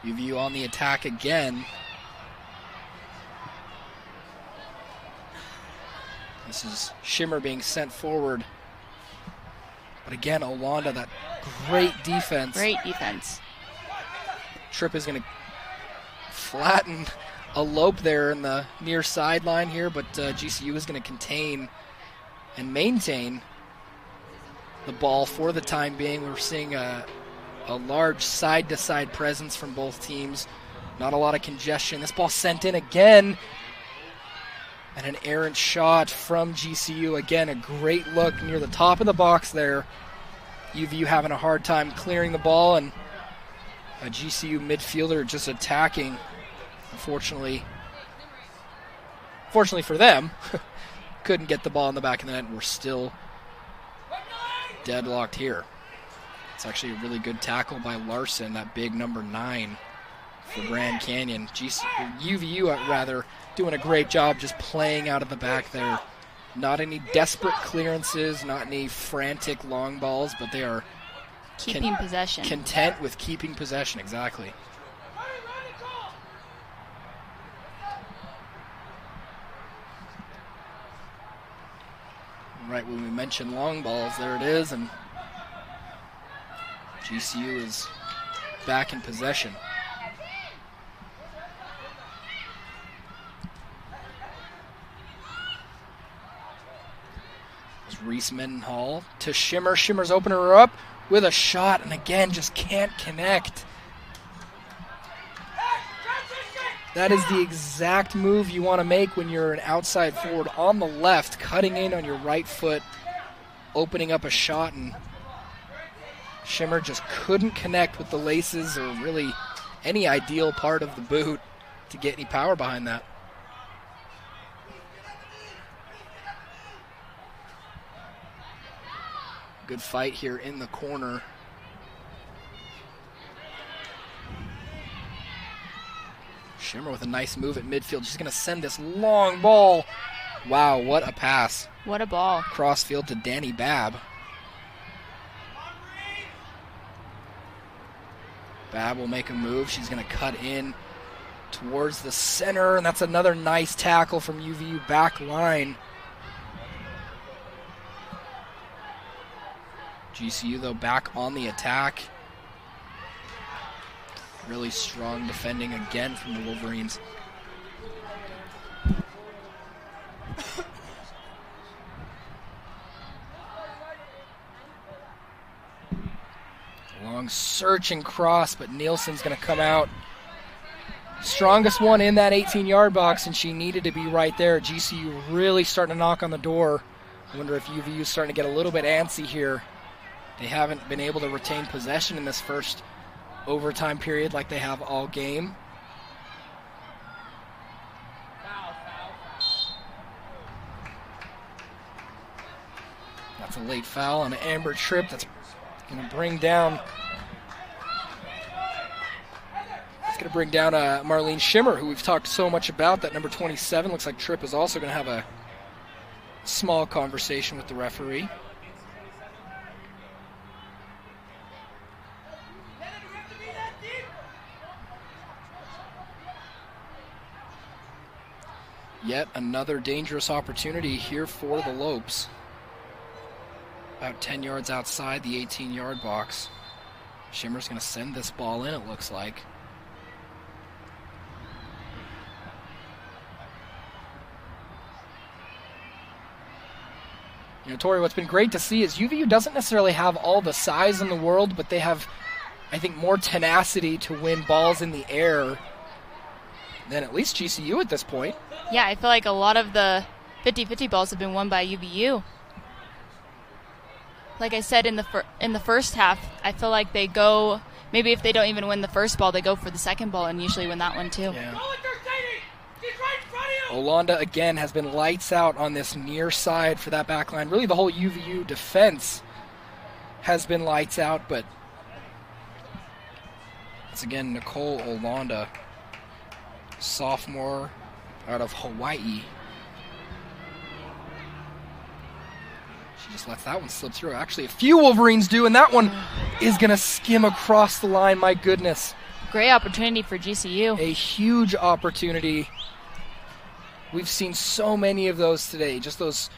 UVU on the attack again. This is Shimmer being sent forward. But again, Olanda, that great defense. Great defense. Tripp is going to flatten a lope there in the near sideline here, but GCU is going to contain and maintain the ball for the time being. We're seeing a large side-to-side presence from both teams. Not a lot of congestion. This ball sent in again. And an errant shot from GCU. Again, a great look near the top of the box there. UVU having a hard time clearing the ball, and a GCU midfielder just attacking. Unfortunately for them, couldn't get the ball in the back of the net, and we're still deadlocked here. It's actually a really good tackle by Larson, that big number 9 for Grand Canyon. UVU, doing a great job just playing out of the back there. Not any desperate clearances, not any frantic long balls, but they are keeping possession. Content with keeping possession, exactly. Right when we mentioned long balls, there it is, and GCU is back in possession. It's Reese Mendenhall to Shimmer. Shimmer's opening her up with a shot, and again, just can't connect. That is the exact move you want to make when you're an outside forward on the left, cutting in on your right foot, opening up a shot, and Shimmer just couldn't connect with the laces or really any ideal part of the boot to get any power behind that. Good fight here in the corner. Shimmer with a nice move at midfield. She's going to send this long ball. Wow, what a pass. What a ball. Crossfield to Danny Babb. Babb will make a move. She's going to cut in towards the center, and that's another nice tackle from UVU back line. GCU, though, back on the attack. Really strong defending again from the Wolverines. Long searching cross, but Nielsen's going to come out. Strongest one in that 18-yard box, and she needed to be right there. GCU really starting to knock on the door. I wonder if UVU is starting to get a little bit antsy here. They haven't been able to retain possession in this first overtime period like they have all game. That's a late foul on Amber Tripp. That's going to bring down Marlene Shimmer, who we've talked so much about. That number 27 looks like Tripp is also going to have a small conversation with the referee. Yet another dangerous opportunity here for the Lopes. About 10 yards outside the 18-yard box. Shimmer's going to send this ball in, it looks like. You know, Tori, what's been great to see is UVU doesn't necessarily have all the size in the world, but they have, I think, more tenacity to win balls in the air than at least GCU at this point. Yeah, I feel like a lot of the 50-50 balls have been won by UVU. Like I said in the first half, I feel like they go, maybe if they don't even win the first ball, they go for the second ball and usually win that one too. Yeah. Olanda again has been lights out on this near side for that back line. Really the whole UVU defense has been lights out, but it's again Nicole Olanda, sophomore out of Hawaii. She just lets that one slip through. Actually, a few Wolverines do, and that one is going to skim across the line. My goodness. Great opportunity for GCU. A huge opportunity. We've seen so many of those today. Just those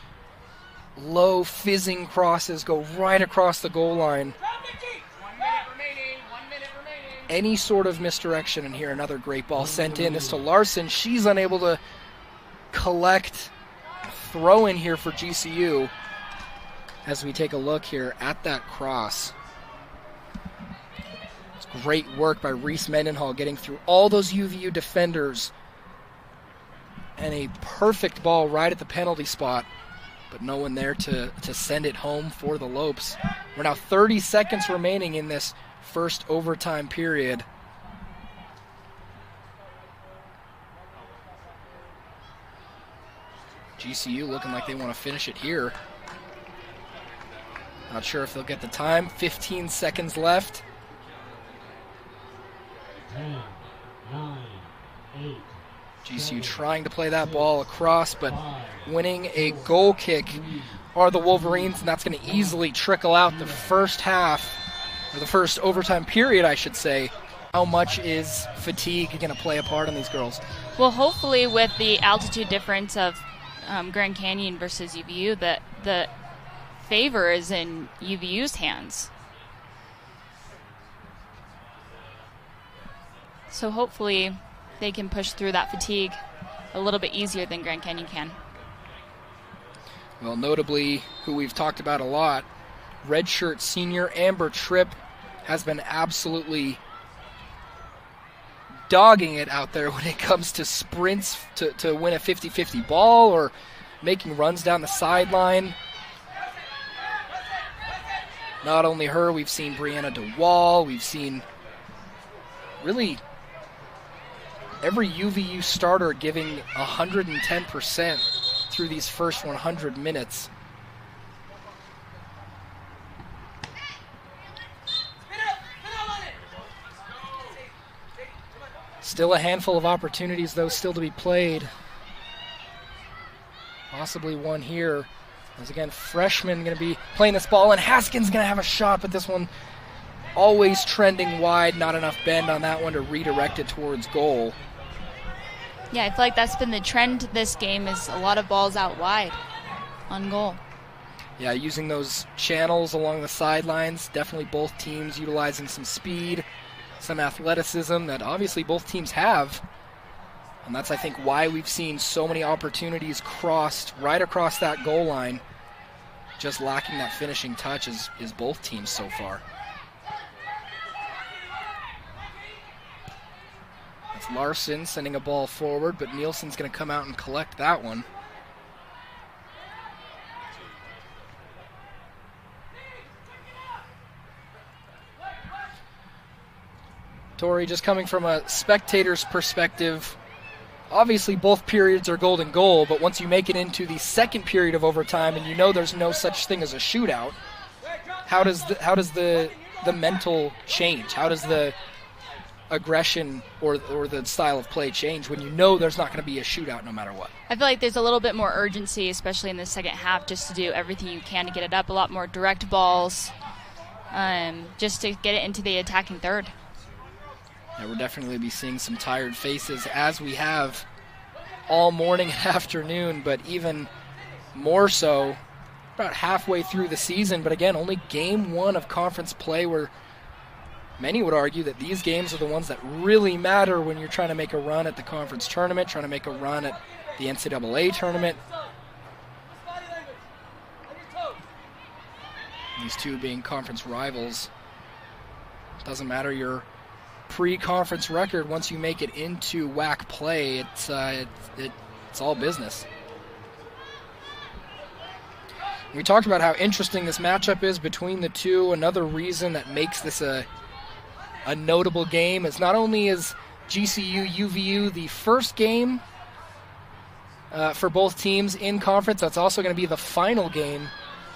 low fizzing crosses go right across the goal line. 1 minute remaining. 1 minute remaining. Any sort of misdirection, and here another great ball sent in. This to Larson. She's unable to collect. Throw in here for GCU as we take a look here at that cross. It's great work by Reese Mendenhall getting through all those UVU defenders. And a perfect ball right at the penalty spot, but no one there to send it home for the Lopes. We're now 30 seconds remaining in this first overtime period. GCU looking like they want to finish it here. Not sure if they'll get the time. 15 seconds left. 10, 9, 8. GCU trying to play that ball across, but winning a goal kick are the Wolverines, and that's going to easily trickle out the first half, or the first overtime period, I should say. How much is fatigue going to play a part on these girls? Well, hopefully with the altitude difference of Grand Canyon versus UVU, the favor is in UVU's hands. So hopefully they can push through that fatigue a little bit easier than Grand Canyon can. Well, notably, who we've talked about a lot, redshirt senior Amber Tripp has been absolutely dogging it out there when it comes to sprints to win a 50-50 ball or making runs down the sideline. Not only her, we've seen Brianna DeWall, we've seen really every UVU starter giving 110% through these first 100 minutes. Still a handful of opportunities, though, still to be played. Possibly one here. As again, freshman going to be playing this ball, and Haskins going to have a shot, but this one always trending wide. Not enough bend on that one to redirect it towards goal. Yeah, I feel like that's been the trend this game, is a lot of balls out wide on goal. Yeah, using those channels along the sidelines. Definitely both teams utilizing some speed, some athleticism that obviously both teams have. And that's, I think, why we've seen so many opportunities crossed right across that goal line. Just lacking that finishing touch is both teams so far. That's Larson sending a ball forward, but Nielsen's going to come out and collect that one. Tori, just coming from a spectator's perspective, obviously both periods are golden goal, but once you make it into the second period of overtime and you know there's no such thing as a shootout, how does the mental change? How does the aggression or the style of play change when you know there's not going to be a shootout no matter what? I feel like there's a little bit more urgency, especially in the second half, just to do everything you can to get it up. A lot more direct balls, just to get it into the attacking third. Yeah, we'll definitely be seeing some tired faces as we have all morning and afternoon, but even more so about halfway through the season. But again, only game one of conference play, where many would argue that these games are the ones that really matter when you're trying to make a run at the conference tournament, trying to make a run at the NCAA tournament. These two being conference rivals. Doesn't matter your pre-conference record, once you make it into WAC play, it's all business. We talked about how interesting this matchup is between the two. Another reason that makes this a notable game is not only is GCU UVU the first game for both teams in conference, that's also going to be the final game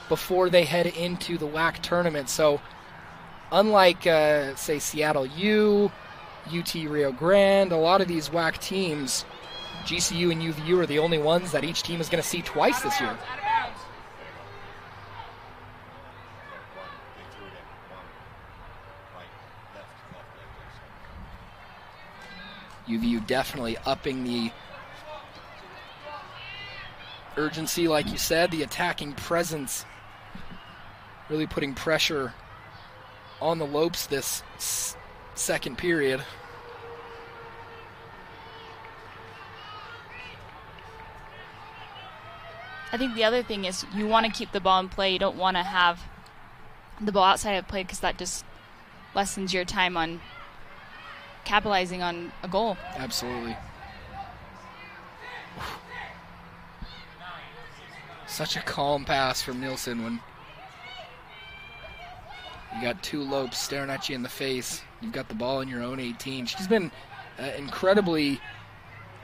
before they head into the WAC tournament. So unlike, say, Seattle U, UT Rio Grande, a lot of these WAC teams, GCU and UVU are the only ones that each team is going to see twice this year. UVU definitely upping the urgency, like you said, the attacking presence, really putting pressure on the Lopes this second period. I think the other thing is you want to keep the ball in play. You don't want to have the ball outside of play, because that just lessens your time on capitalizing on a goal. Absolutely. Such a calm pass from Nielsen when you got two Lopes staring at you in the face. You've got the ball in your own 18. She's been incredibly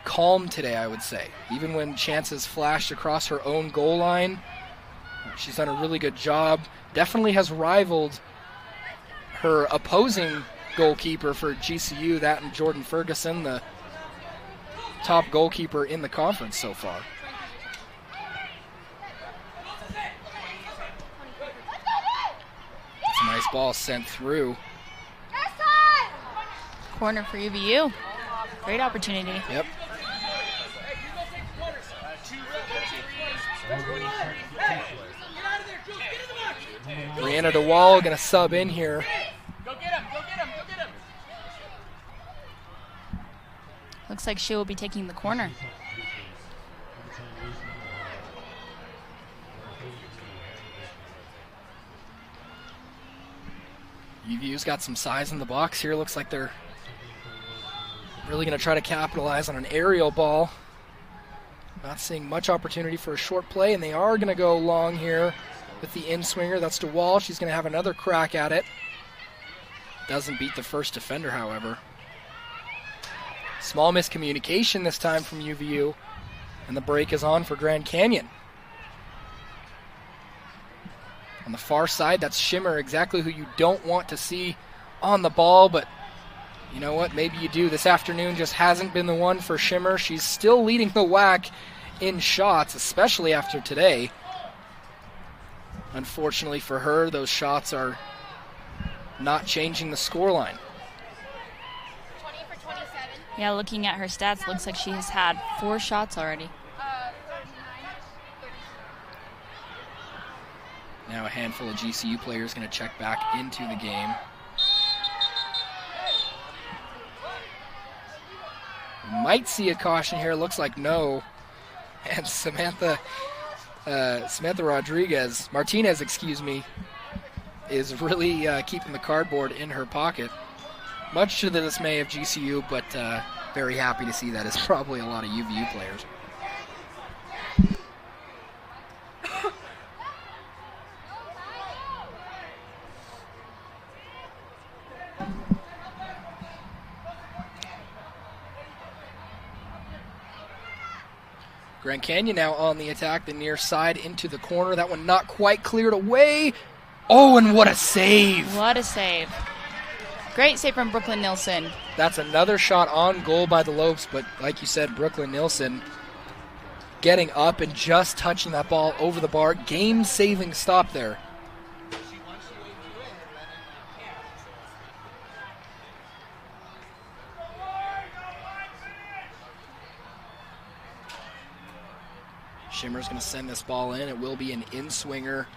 calm today, I would say. Even when chances flashed across her own goal line, she's done a really good job. Definitely has rivaled her opposing goalkeeper for GCU, that and Jordan Ferguson, the top goalkeeper in the conference so far. It's a nice ball sent through. Corner for UVU. Great opportunity. Yep. Brianna DeWall going to sub in here. Looks like she will be taking the corner. UVU's got some size in the box here. Looks like they're really going to try to capitalize on an aerial ball. Not seeing much opportunity for a short play, and they are going to go long here with the in-swinger. That's DeWall. She's going to have another crack at it. Doesn't beat the first defender, however. Small miscommunication this time from UVU, and the break is on for Grand Canyon. On the far side, that's Shimmer, exactly who you don't want to see on the ball, but you know what? Maybe you do. This afternoon just hasn't been the one for Shimmer. She's still leading the WAC in shots, especially after today. Unfortunately for her, those shots are not changing the scoreline. Yeah, looking at her stats, looks like she has had 4 shots already. Now a handful of GCU players going to check back into the game. Might see a caution here. Looks like no. And Samantha Martinez, is really keeping the cardboard in her pocket. Much to the dismay of GCU, but very happy to see that. It's probably a lot of UVU players. Grand Canyon now on the attack, the near side into the corner. That one not quite cleared away. Oh, and what a save. What a save. Great save from Brooklyn Nilsson. That's another shot on goal by the Lopes, but like you said, Brooklyn Nilsson getting up and just touching that ball over the bar. Game-saving stop there. Shimmer's going to send this ball in. It will be an in-swinger.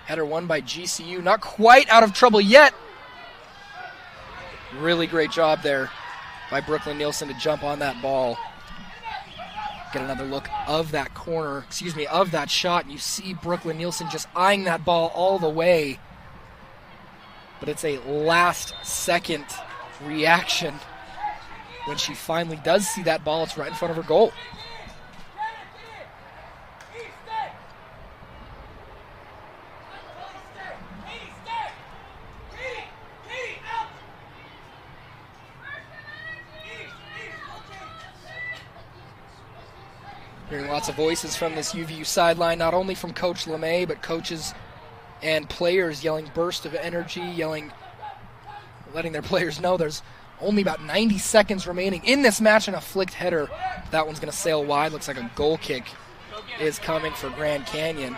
Header won by GCU. Not quite out of trouble yet. Really great job there by Brooklyn Nielsen to jump on that ball. Get another look of that corner, of that shot. And you see Brooklyn Nielsen just eyeing that ball all the way. But it's a last-second reaction when she finally does see that ball. It's right in front of her goal. Hearing lots of voices from this UVU sideline, not only from Coach LeMay, but coaches and players yelling burst of energy, letting their players know there's only about 90 seconds remaining in this match, and a flicked header. That one's going to sail wide. Looks like a goal kick is coming for Grand Canyon.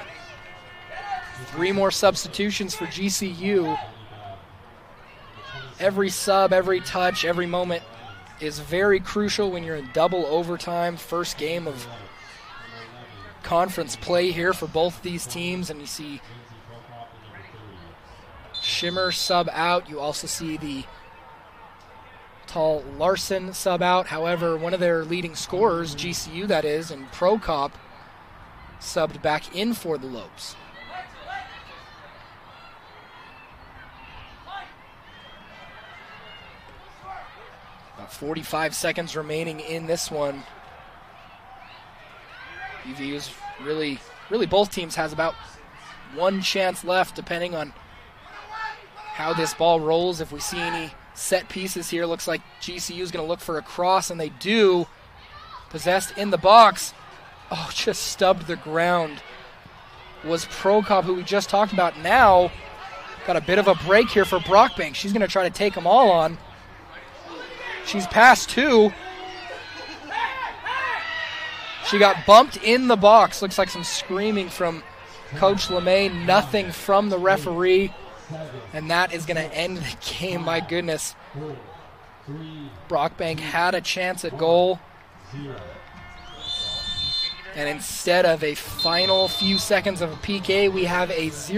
3 more substitutions for GCU. Every sub, every touch, every moment is very crucial when you're in double overtime. First game of conference play here for both these teams, and you see Shimmer sub out. You also see the tall Larson sub out. However, one of their leading scorers, GCU that is, and Prokop, subbed back in for the Lopes. About 45 seconds remaining in this one. UVU's really both teams has about one chance left, depending on how this ball rolls. If we see any set pieces here, looks like GCU is going to look for a cross, and they do. Possessed in the box. Oh, just stubbed the ground. Was Prokop, who we just talked about. Now got a bit of a break here for Brockbank. She's going to try to take them all on. She's past 2. She got bumped in the box. Looks like some screaming from Coach LeMay. Nothing from the referee. And that is going to end the game. My goodness. Brockbank had a chance at goal. And instead of a final few seconds of a PK, we have a 0